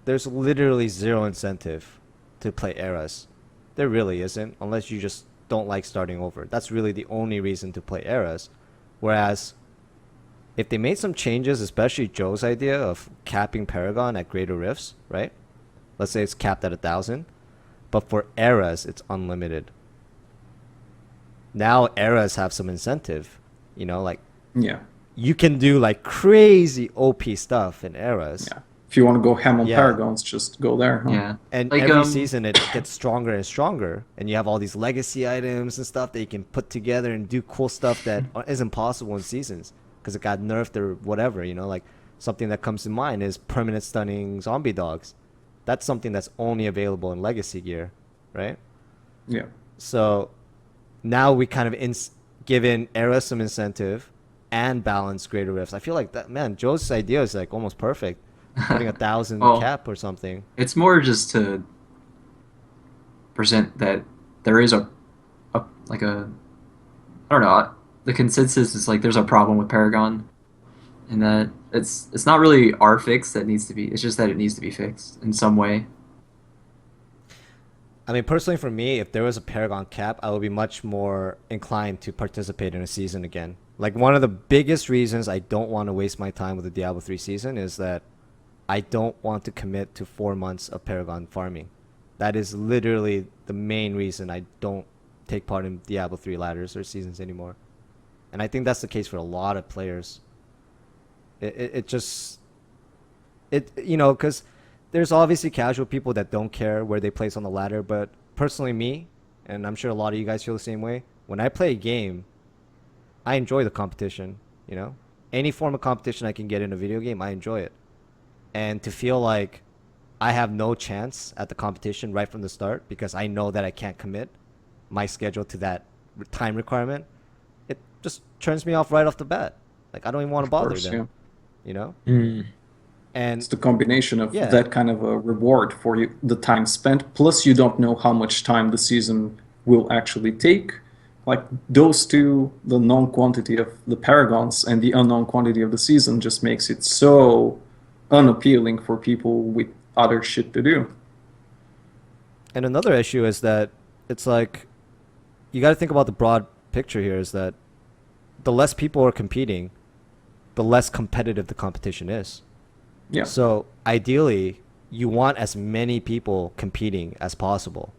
there's literally zero incentive to play eras. There really isn't, unless you just don't like starting over. That's really the only reason to play eras. Whereas, if they made some changes, especially Joe's idea of capping Paragon at Greater Rifts, right? Let's say it's capped at 1,000, but for eras, it's unlimited. Now eras have some incentive, like Yeah. you can do like crazy OP stuff in eras. Yeah. If you want to go ham on Yeah. Paragons, just go there. Huh? Yeah. And Like, every season it gets stronger and stronger, and you have all these legacy items and stuff that you can put together and do cool stuff that isn't possible in seasons because it got nerfed or whatever. Like something that comes to mind is permanent stunning zombie dogs. That's something that's only available in legacy gear, right? Yeah. So now we kind of given Era some incentive and balance Greater Rifts. I feel like that, man, Joe's idea is like almost perfect. Putting 1,000 Well, cap or something. It's more just to present that there is I don't know, the consensus is like there's a problem with Paragon, and that it's not really our fix that needs to be. It's just that it needs to be fixed in some way. I mean, personally for me, if there was a Paragon cap, I would be much more inclined to participate in a season again. Like, one of the biggest reasons I don't want to waste my time with the Diablo 3 season is that I don't want to commit to 4 months of Paragon farming. That is literally the main reason I don't take part in Diablo 3 ladders or seasons anymore. And I think that's the case for a lot of players. It just, because there's obviously casual people that don't care where they place on the ladder, but personally me, and I'm sure a lot of you guys feel the same way, when I play a game, I enjoy the competition, Any form of competition I can get in a video game, I enjoy it. And to feel like I have no chance at the competition right from the start because I know that I can't commit my schedule to that time requirement, it just turns me off right off the bat. Like, I don't even want to bother course, them, Mm. And It's the combination of Yeah. that kind of a reward for you, the time spent, plus you don't know how much time the season will actually take. Like those two, the known quantity of the Paragons and the unknown quantity of the season just makes it so unappealing for people with other shit to do. And another issue is that it's like you got to think about the broad picture here is that the less people are competing, the less competitive the competition is. Yeah. So ideally, you want as many people competing as possible.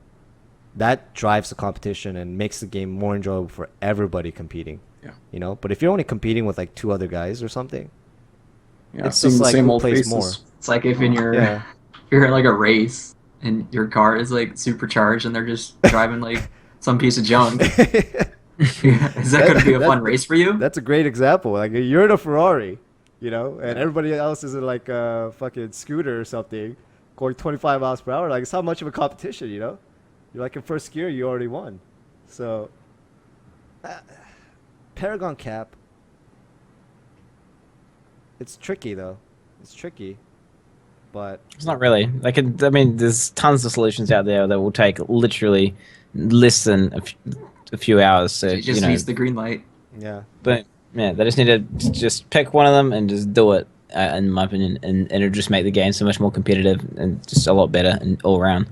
That drives the competition and makes the game more enjoyable for everybody competing. Yeah. But if you're only competing with like 2 other guys or something, Yeah, it's seeing just the like same who old plays faces. more. It's like if Yeah. you're in like a race and your car is like supercharged and they're just driving like some piece of junk. Is that going to be a fun race for you? That's a great example. Like, you're in a Ferrari, and everybody else is in like a fucking scooter or something, going 25 miles per hour. Like, it's not much of a competition, You're like in first gear, you already won. So, Paragon cap. It's tricky though. It's tricky, but It's not really. I mean, there's tons of solutions out there that will take literally less than a few hours. So, It just needs the green light. yeah. But yeah, they just need to just pick one of them and just do it, in my opinion, and it'll just make the game so much more competitive and just a lot better and all around.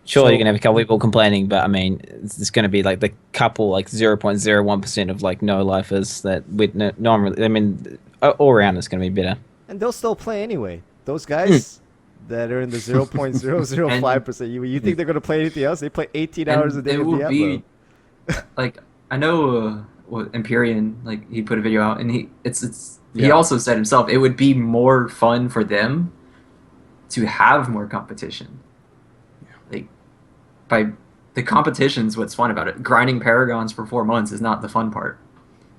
Sure, So- you're gonna have a couple people complaining, but I mean, it's gonna be like the couple, like 0.01% of like no lifers that no one really. I mean, all around it's gonna be better. And they'll still play anyway. Those guys that are in the 0.005%, you think they're gonna play anything else? They play 18 hours a day it of will Diablo. be like I know Empyrean, like he put a video out and he Yeah. also said himself it would be more fun for them to have more competition. Like by the competition's what's fun about it. Grinding Paragons for 4 months is not the fun part.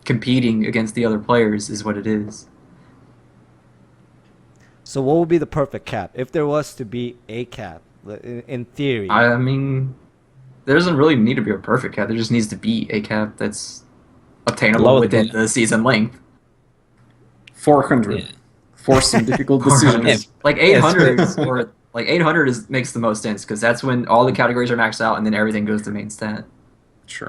Competing against the other players is what it is. So what would be the perfect cap if there was to be a cap in theory? I mean, there doesn't really need to be a perfect cap. There just needs to be a cap that's obtainable Lower within than- the season length. 400 Yeah. for some difficult Or, decisions. like 800 or like 800 makes the most sense because that's when all the categories are maxed out and then everything goes to main stat. Sure.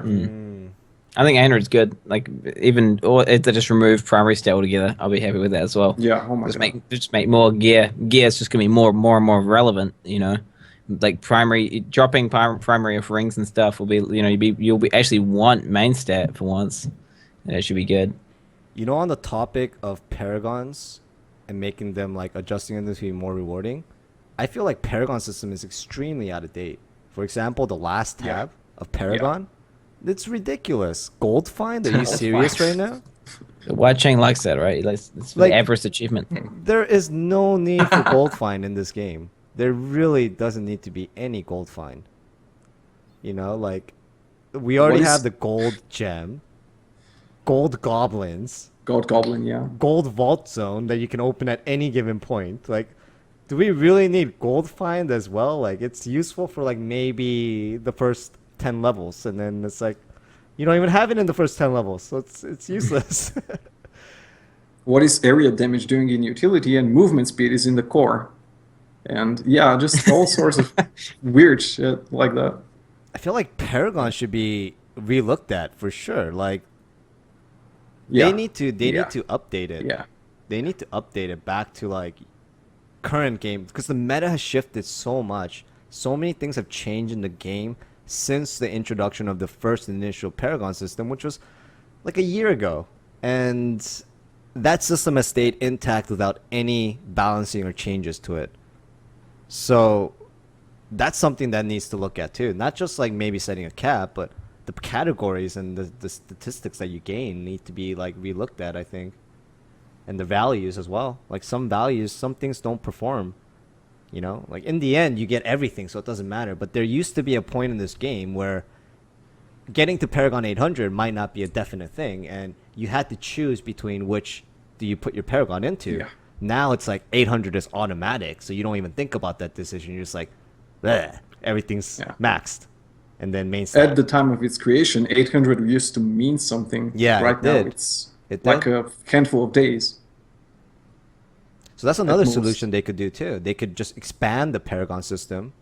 I think 800 is good. Like even or if they just remove primary stat altogether, I'll be happy with that as well. Yeah. Oh my Just god. make more gear. Gear is just gonna be more and more relevant. Like dropping primary of rings and stuff will be. You'll be actually want main stat for once. And it should be good. On the topic of Paragons and making them like adjusting them to be more rewarding, I feel like Paragon system is extremely out of date. For example, the last tab of Paragon, it's ridiculous. Gold find? Are you Gold serious find. right now? The White Chain likes that, right? It's Like- the Everest achievement. There is no need for gold find in this game. There really doesn't need to be any gold find. Like we already What is- have the gold gem, gold goblins, God Goblin, yeah. gold vault zone that you can open at any given point. Like, do we really need gold find as well? Like, it's useful for like maybe the first 10 levels, and then it's like you don't even have it in the first 10 levels, so it's useless. What is area damage doing in utility, and movement speed is in the core. And yeah, just all sorts of weird shit like that. I feel like Paragon should be relooked at for sure. Like, Yeah. they need to Yeah. update it. Yeah. They need to update it back to like current game because the meta has shifted so much. so many things have changed in the game since the introduction of the first initial Paragon system, which was like a year ago. And that system has stayed intact without any balancing or changes to it. So that's something that needs to look at too. Not just like maybe setting a cap, but the categories and the statistics that you gain need to be like relooked at, I think. And the values as well. Like some values, some things don't perform. You know, like in the end, you get everything, so it doesn't matter. But there used to be a point in this game where getting to Paragon 800 might not be a definite thing, and you had to choose between which do you put your Paragon into. Yeah. Now it's like 800 is automatic, so you don't even think about that decision. You're just like, bleh, everything's maxed. And then main stat. At the time of its creation, 800 used to mean something. Yeah, right it now did. it's It like did. a handful of days. So that's another most. solution they could do too. They could just expand the Paragon system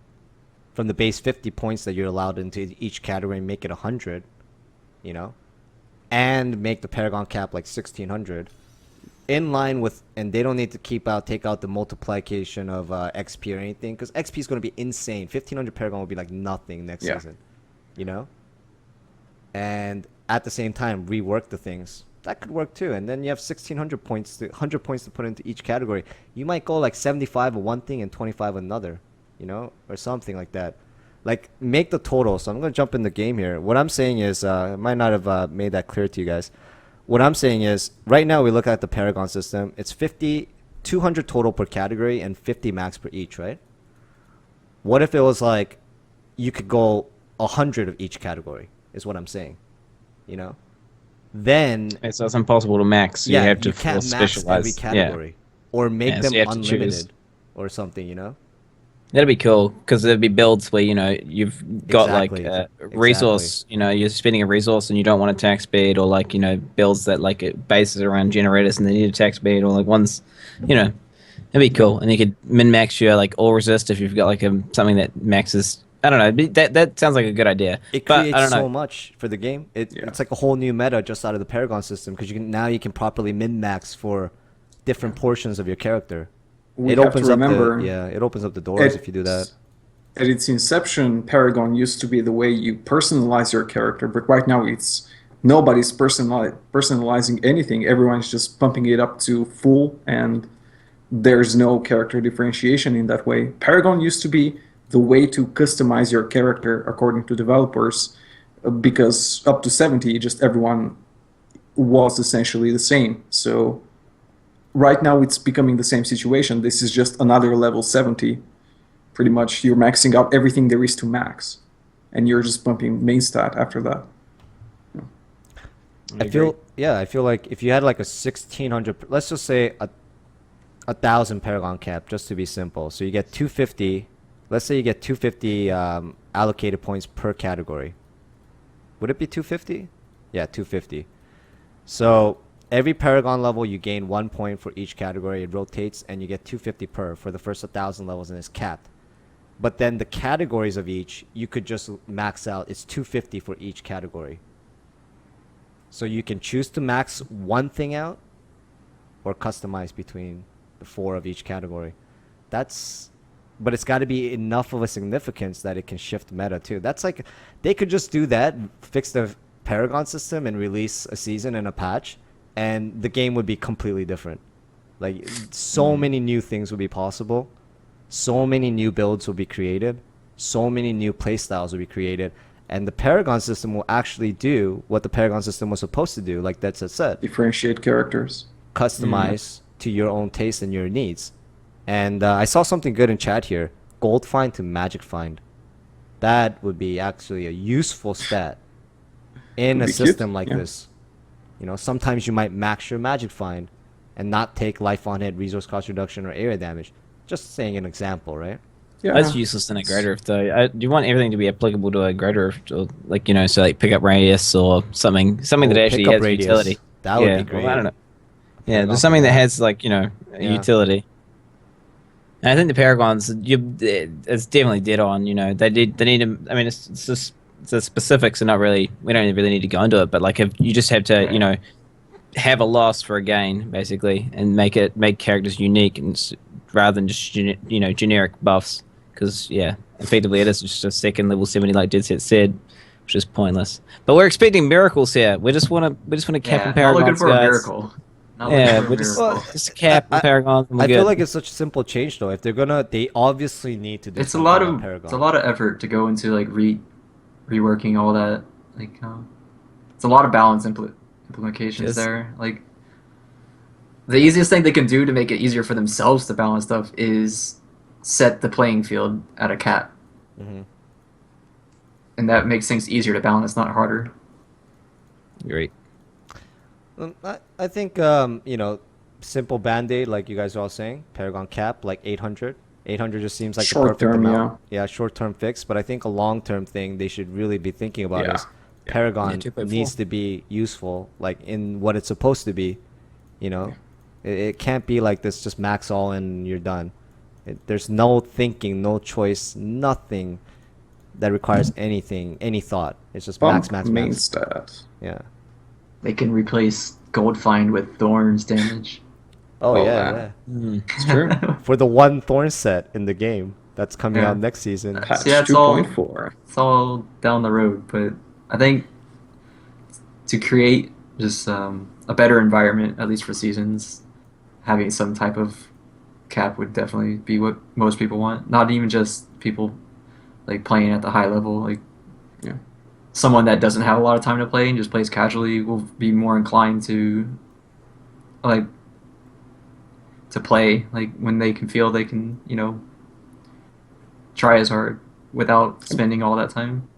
from the base 50 points that you're allowed into each category and make it 100, you know, and make the Paragon cap like 1600 in line with, and they don't need to take out the multiplication of XP or anything, because XP is going to be insane. 1500 Paragon will be like nothing next season, you know, and at the same time rework the things. That could work too. And then you have 1,600 points, 100 points to put into each category. You might go like 75 of one thing and 25 of another, you know, or something like that. Like make the total. So I'm going to jump in the game here. What I'm saying is, I might not have made that clear to you guys. What I'm saying is, right now we look at the Paragon system. It's 200 total per category and 50 max per each, right? What if it was like you could go 100 of each category, is what I'm saying, you know? Then So it's impossible to max. So you have to can't max specialize every category or make so them you have to unlimited choose. or something, you know? That'd be cool, because there'd be builds where, you know, you've got Exactly, like a resource, you know, you're spending a resource and you don't want attack speed, or like, you know, builds that like it bases around generators and they need attack speed, or like ones, you know, it'd be cool. And you could min max your like all resist if you've got like something that maxes. I don't know. That sounds like a good idea. It but creates I don't know. so much for the game. It's like a whole new meta just out of the Paragon system, because now you can properly min max for different portions of your character. We have to remember, it opens up the doors if you do that. At its inception, Paragon used to be the way you personalize your character, but right now nobody's personalizing anything. Everyone's just pumping it up to full, and there's no character differentiation in that way. Paragon used to be the way to customize your character according to developers, because up to 70, just everyone was essentially the same. So right now it's becoming the same situation. This is just another level 70. Pretty much you're maxing out everything there is to max, and you're just pumping main stat after that. I feel like if you had like a 1,600, let's just say a 1,000 Paragon cap, just to be simple. So you get 250. Let's say you get 250 allocated points per category. Would it be 250? Yeah, 250. So every Paragon level, you gain 1 point for each category. It rotates, and you get 250 for the first 1,000 levels, and it's capped. But then the categories of each, you could just max out. It's 250 for each category. So you can choose to max one thing out or customize between the 4 of each category. But it's got to be enough of a significance that it can shift meta too. That's like, they could just do that, fix the Paragon system and release a season and a patch, and the game would be completely different. Like, so many new things would be possible. So many new builds will be created. So many new playstyles will be created. And the Paragon system will actually do what the Paragon system was supposed to do, like that's said. Differentiate characters. Customize to your own taste and your needs. And I saw something good in chat here. Gold find to magic find. That would be actually a useful stat in a system like this. You know, sometimes you might max your magic find and not take life on hit, resource cost reduction, or area damage. Just saying an example, right? Yeah. That's useless in a Greater Rift, though. Do you want everything to be applicable to a Greater Rift, or like, you know, so like pickup radius or something that actually has utility? That would be great. Well, I don't know. Yeah, there's something that has like, you know, a utility. And I think the Paragons, it's definitely dead on. You know, they need to. I mean, it's just the specifics are not really. We don't really need to go into it, but like, if you just have to, you know, have a loss for a gain, basically, and make characters unique, and rather than just generic buffs. Because effectively it is just a second level 70, like Dead Set said, which is pointless. But we're expecting miracles here. We just want to cap Yeah, and not looking paragons, for a guys. miracle. Not Yeah, looking for a we're just miracle. just cap and paragons, and we're I feel good. like it's such a simple change though. If they're gonna, they obviously need to do It's a something lot about of Paragon. it's a lot of effort to go into like reworking all that. Like, it's a lot of balance implications Just- there. Like, the easiest thing they can do to make it easier for themselves to balance stuff is set the playing field at a cap, hmm and that makes things easier to balance, not harder. Great. I think simple band-aid like you guys are all saying, Paragon cap like 800. 800 just seems like the Short perfect term, amount. Yeah, short-term fix. But I think a long-term thing they should really be thinking about Yeah. is Paragon Yeah, 2.4. needs to be useful, like in what it's supposed to be. You know, it can't be like this. Just max all and you're done. There's no thinking, no choice, nothing that requires anything, any thought. It's just Bump max. main stat. Yeah. They can replace Gold Find with Thorns damage. Oh, Oh, yeah, man. yeah. It's true. For the one thorn set in the game that's coming Yeah. out next season. Patch Yeah, it's all- 2.4. It's all down the road, but I think to create just a better environment, at least for seasons, having some type of cap would definitely be what most people want. Not even just people like playing at the high level. Like, Yeah. someone that doesn't have a lot of time to play and just plays casually will be more inclined to like to play like when they can feel they can try as hard without spending all that time.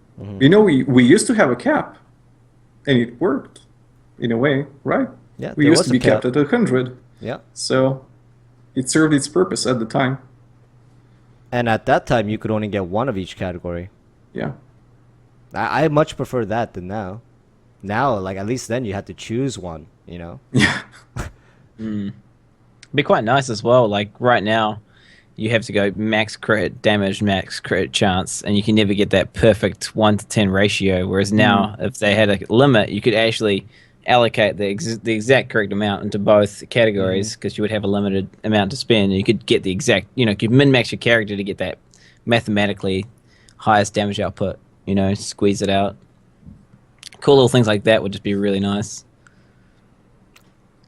You know, we used to have a cap, and it worked, in a way, right? Yeah, We there used was to a be cap. kept at 100, Yeah. so it served its purpose at the time. And at that time, you could only get one of each category. Yeah. I much prefer that than now. Now, like, at least then you had to choose one, you know? Yeah. Be quite nice as well. Like right now, you have to go max crit damage, max crit chance, and you can never get that perfect 1 to 10 ratio. Whereas now, if they had a limit, you could actually allocate the exact correct amount into both categories because you would have a limited amount to spend. And you could get the exact, you could min max your character to get that mathematically highest damage output. Squeeze it out. Cool little things like that would just be really nice.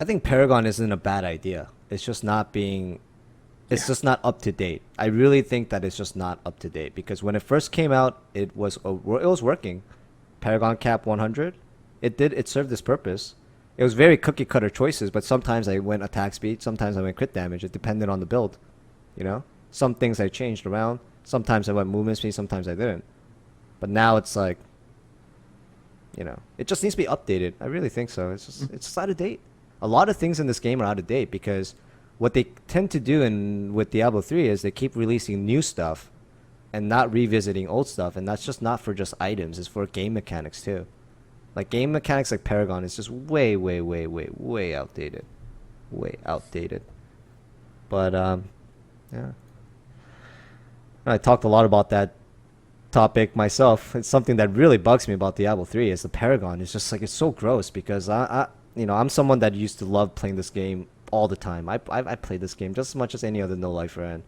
I think Paragon isn't a bad idea. It's just not being... It's just not up to date. I really think that it's just not up to date because when it first came out, it was working. Paragon cap 100, it served its purpose. It was very cookie cutter choices, but sometimes I went attack speed, sometimes I went crit damage. It depended on the build, Some things I changed around. Sometimes I went movement speed, sometimes I didn't. But now it's like, it just needs to be updated. I really think so. It's just out of date. A lot of things in this game are out of date because what they tend to do with Diablo 3 is they keep releasing new stuff and not revisiting old stuff, and that's just not for just items, it's for game mechanics too. Like game mechanics like Paragon is just way outdated. Way outdated. But yeah. I talked a lot about that topic myself. It's something that really bugs me about Diablo 3 is the Paragon. It's just like it's so gross because I'm someone that used to love playing this game all the time. I played this game just as much as any other no-lifer, and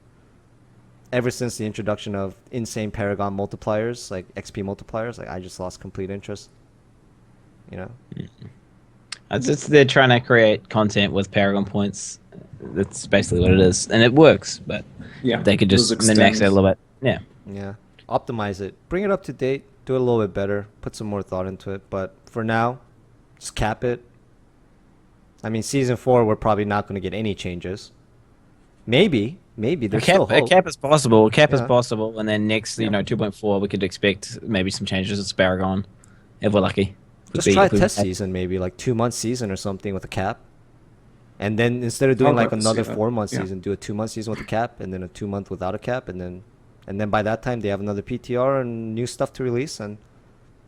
ever since the introduction of insane Paragon multipliers, like XP multipliers, like I just lost complete interest. It's just they're trying to create content with Paragon points. That's basically what it is, and it works. But Yeah. they could just those min max it a extends. little bit. Yeah. Yeah. Optimize it. Bring it up to date. Do it a little bit better. Put some more thought into it. But for now, just cap it. I mean, Season 4, we're probably not going to get any changes. Maybe. There's still A hope. cap is possible. A cap is Yeah. possible, and then next, 2.4, we could expect maybe some changes to Paragon, if we're lucky. Just try a test season, maybe like 2-month season or something with a cap. And then instead of doing I'd like like to see another that. 4-month Yeah. season, do a 2-month season with a cap, and then a 2-month without a cap, and then by that time they have another PTR and new stuff to release. And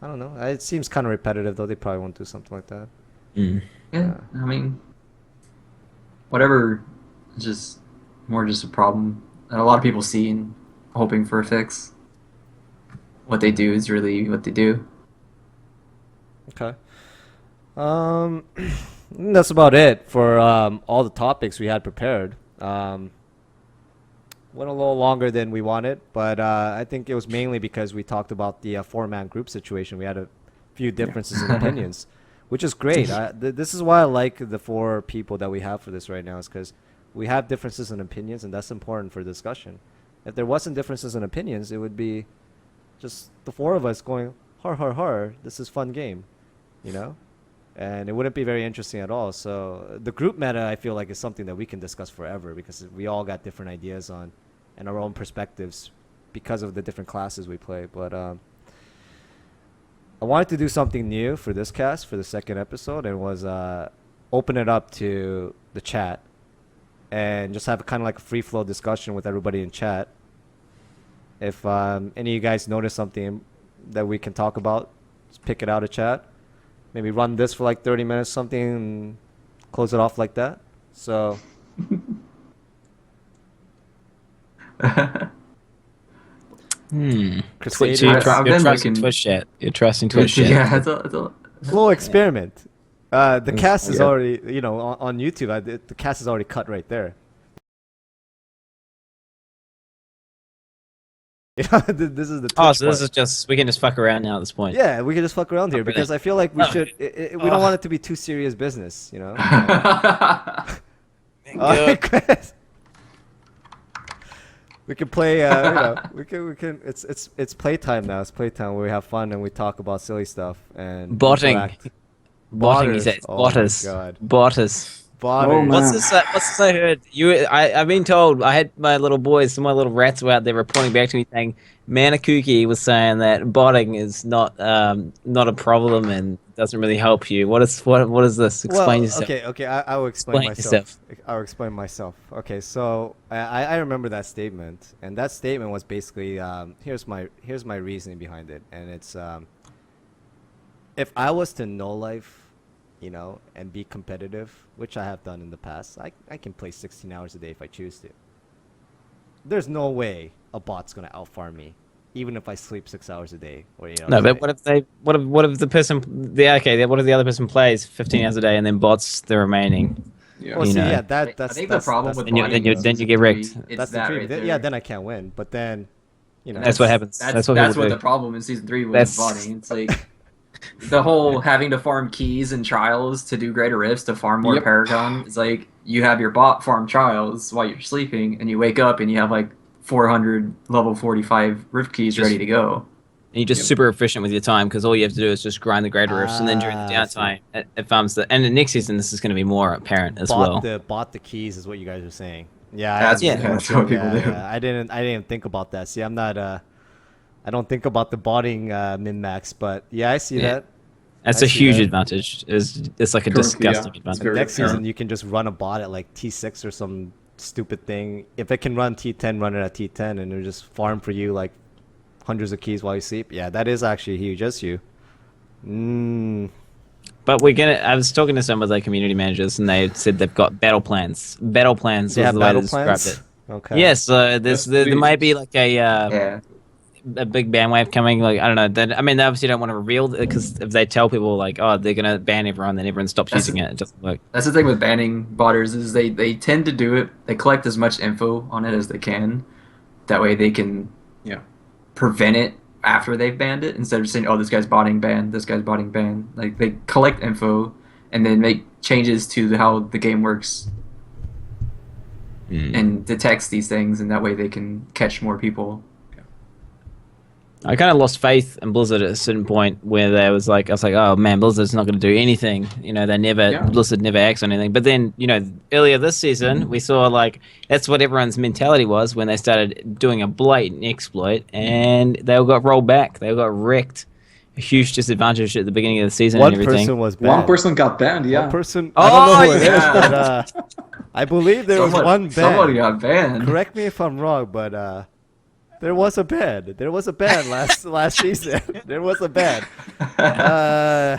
I don't know. It seems kind of repetitive, though. They probably won't do something like that. Yeah, I mean, whatever, it's just more just a problem that a lot of people see and hoping for a fix. What they do is really what they do. Okay. That's about it for all the topics we had prepared. Went a little longer than we wanted, but I think it was mainly because we talked about the four-man group situation. We had a few differences in opinions, which is great. This is why I like the four people that we have for this right now, is because we have differences in opinions, and that's important for discussion. If there wasn't differences in opinions, it would be just the four of us going, har, har, har, this is fun game, you know? And it wouldn't be very interesting at all. So the group meta, I feel like, is something that we can discuss forever because we all got different ideas on and our own perspectives because of the different classes we play. But I wanted to do something new for this cast, for the second episode, and was open it up to the chat and just have kind of like a free flow discussion with everybody in chat. If any of you guys notice something that we can talk about, just pick it out of chat. Maybe run this for like 30 minutes, something, and close it off like that. So. Twitch, Crusader. you're trusting Twitch chat. You're trusting Twitch chat. Yeah, it's a Little experiment. The cast is yeah. already, on YouTube, the cast is already cut right there. This is the Twitch Oh, so this part. is just, we can just fuck around now at this point. Yeah, we can just fuck around here Really? because I feel like we Oh. should. We don't want it to be too serious business, you know. Good. Chris. We can play. We can. It's playtime now. It's playtime where we have fun and we talk about silly stuff and Botting. interact. Botting, he Botters. says. Oh my Botters. God. Botters. Botters. Oh, man. What's this I heard? I've been told, I had my little boys, some of my little rats were out there reporting back to me saying MannerCookie was saying that botting is not a problem and doesn't really help you. What is this? Explain yourself. Okay. I will explain Explain myself. I'll explain myself. Okay, so I remember that statement, and that statement was basically here's my reasoning behind it, and it's if I was to no life, and be competitive, which I have done in the past, I can play 16 hours a day if I choose to. There's no way a bot's gonna outfarm me, even if I sleep 6 hours a day. Or No, but what if the person, what if the other person plays 15 hours a day and then bots the remaining? Yeah. Well, you see, know. yeah, that's I think the problem with Then you- botting then you- is then you get wrecked. it's that's the that dream. right Yeah, there. then I can't win. But then, That's what happens. That's what what people do. the problem in season 3 was That's- botting. It's like the whole having to farm keys and trials to do greater rifts to farm more Yep. Paragon. It's like you have your bot farm trials while you're sleeping, and you wake up and you have like 400 level 45 rift keys Just- ready to go. And you're just super efficient with your time because all you have to do is just grind the greater rifts, and then during the I see. downtime, it farms the. And the next season, this is going to be more apparent as well. bought the keys is what you guys are saying. Yeah, That's, Yeah. that's what people do. yeah. I didn't think about that. See, I'm not I don't think about the botting min max, but yeah, I see Yeah. that. That's I a see huge that. advantage. It's like a Currently, disgusting yeah. advantage. Very Next apparent. season you can just run a bot at like T6 or some stupid thing. If it can run T10, run it at T10 and it'll just farm for you like hundreds of keys while you sleep. Yeah, that is actually a huge issue. But I was talking to some of the community managers, and they said they've got battle plans. Battle plans They was have the way they battle described plans? it. Okay. Yes, there please. might be like Yeah. a big ban wave coming. Like I don't know. They obviously don't want to reveal it because if they tell people like, oh, they're gonna ban everyone, then everyone stops That's using it. It doesn't work. That's the thing with banning botters is they tend to do it. They collect as much info on it as they can. That way they can prevent it after they've banned it instead of saying, oh, this guy's botting ban, this guy's botting ban. Like they collect info and then make changes to how the game works and detects these things, and that way they can catch more people. I kind of lost faith in Blizzard at a certain point where I was like, oh man, Blizzard's not going to do anything. Blizzard never acts on anything. But then, earlier this season, we saw like that's what everyone's mentality was when they started doing a blatant exploit, and they all got rolled back. They all got wrecked. A huge disadvantage at the beginning of the season One and everything. person was banned. One person got banned, yeah. One person. Oh, I don't know who it is, yeah. but I believe there was one Somebody ban. got banned. Correct me if I'm wrong, but there was a ban. There was a ban last season. There was a ban. I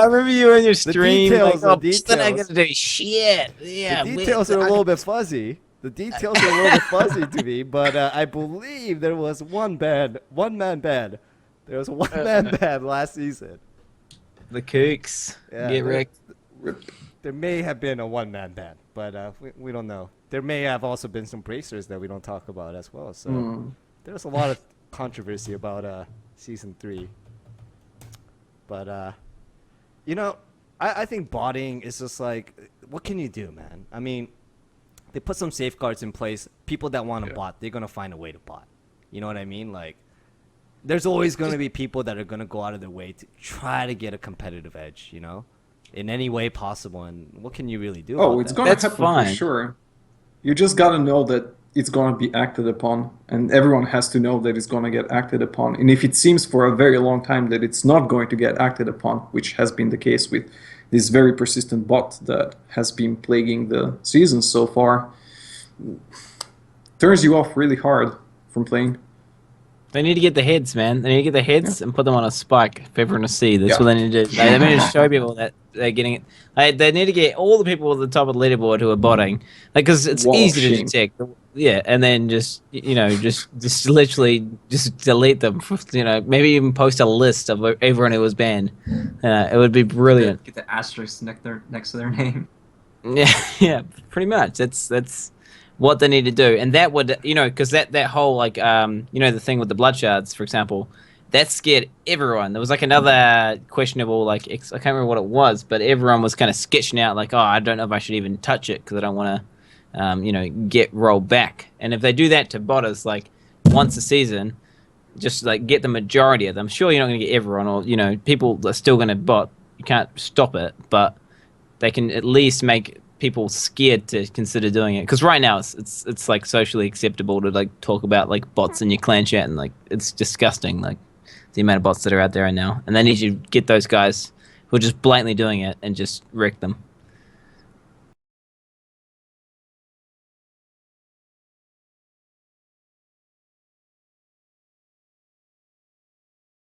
remember you in your stream. details, like, the Then I details. got to do shit. Yeah, The details are a little bit fuzzy. The details are a little bit fuzzy to me, but I believe there was one man ban. There was one man ban last season. The kooks Yeah, get they're- wrecked. Rip. there may have been a one-man band, but we don't know. There may have also been some bracers that we don't talk about as well. So there's a lot of controversy about season 3. But you know, I think botting is just like, what can you do, man? I mean, they put some safeguards in place. People that want to bot, they're gonna find a way to bot. You know what I mean? Like, there's always gonna be people that are gonna go out of their way to try to get a competitive edge. You know, in any way possible. And what can you really do? Oh, about it's that? gonna That's happen fine. for sure. You just gotta know that it's gonna be acted upon, and everyone has to know that it's gonna get acted upon. And if it seems for a very long time that it's not going to get acted upon, which has been the case with this very persistent bot that has been plaguing the season so far, turns you off really hard from playing. They need to get the heads, man. They need to get the heads and put them on a spike for everyone to see. That's what they need to do. They need to show people that they're getting it. They need to get all the people at the top of the leaderboard who are botting, because it's easy to Washing. detect. Yeah, and then just just literally just delete them. Maybe even post a list of everyone who was banned. It would be brilliant. Get the asterisk next to their name. Yeah, pretty much. That's what they need to do, and that would, because that whole the thing with the blood shards, for example, that scared everyone. There was like another questionable, I can't remember what it was, but everyone was kind of sketching out like, oh, I don't know if I should even touch it because I don't want to, get rolled back. And if they do that to botters like once a season, just like get the majority of them. Sure, you're not going to get everyone, or people are still going to bot. You can't stop it, but they can at least make people scared to consider doing it, because right now it's like socially acceptable to like talk about like bots in your clan chat, and like it's disgusting, like the amount of bots that are out there right now, and they need to get those guys who are just blatantly doing it and just wreck them.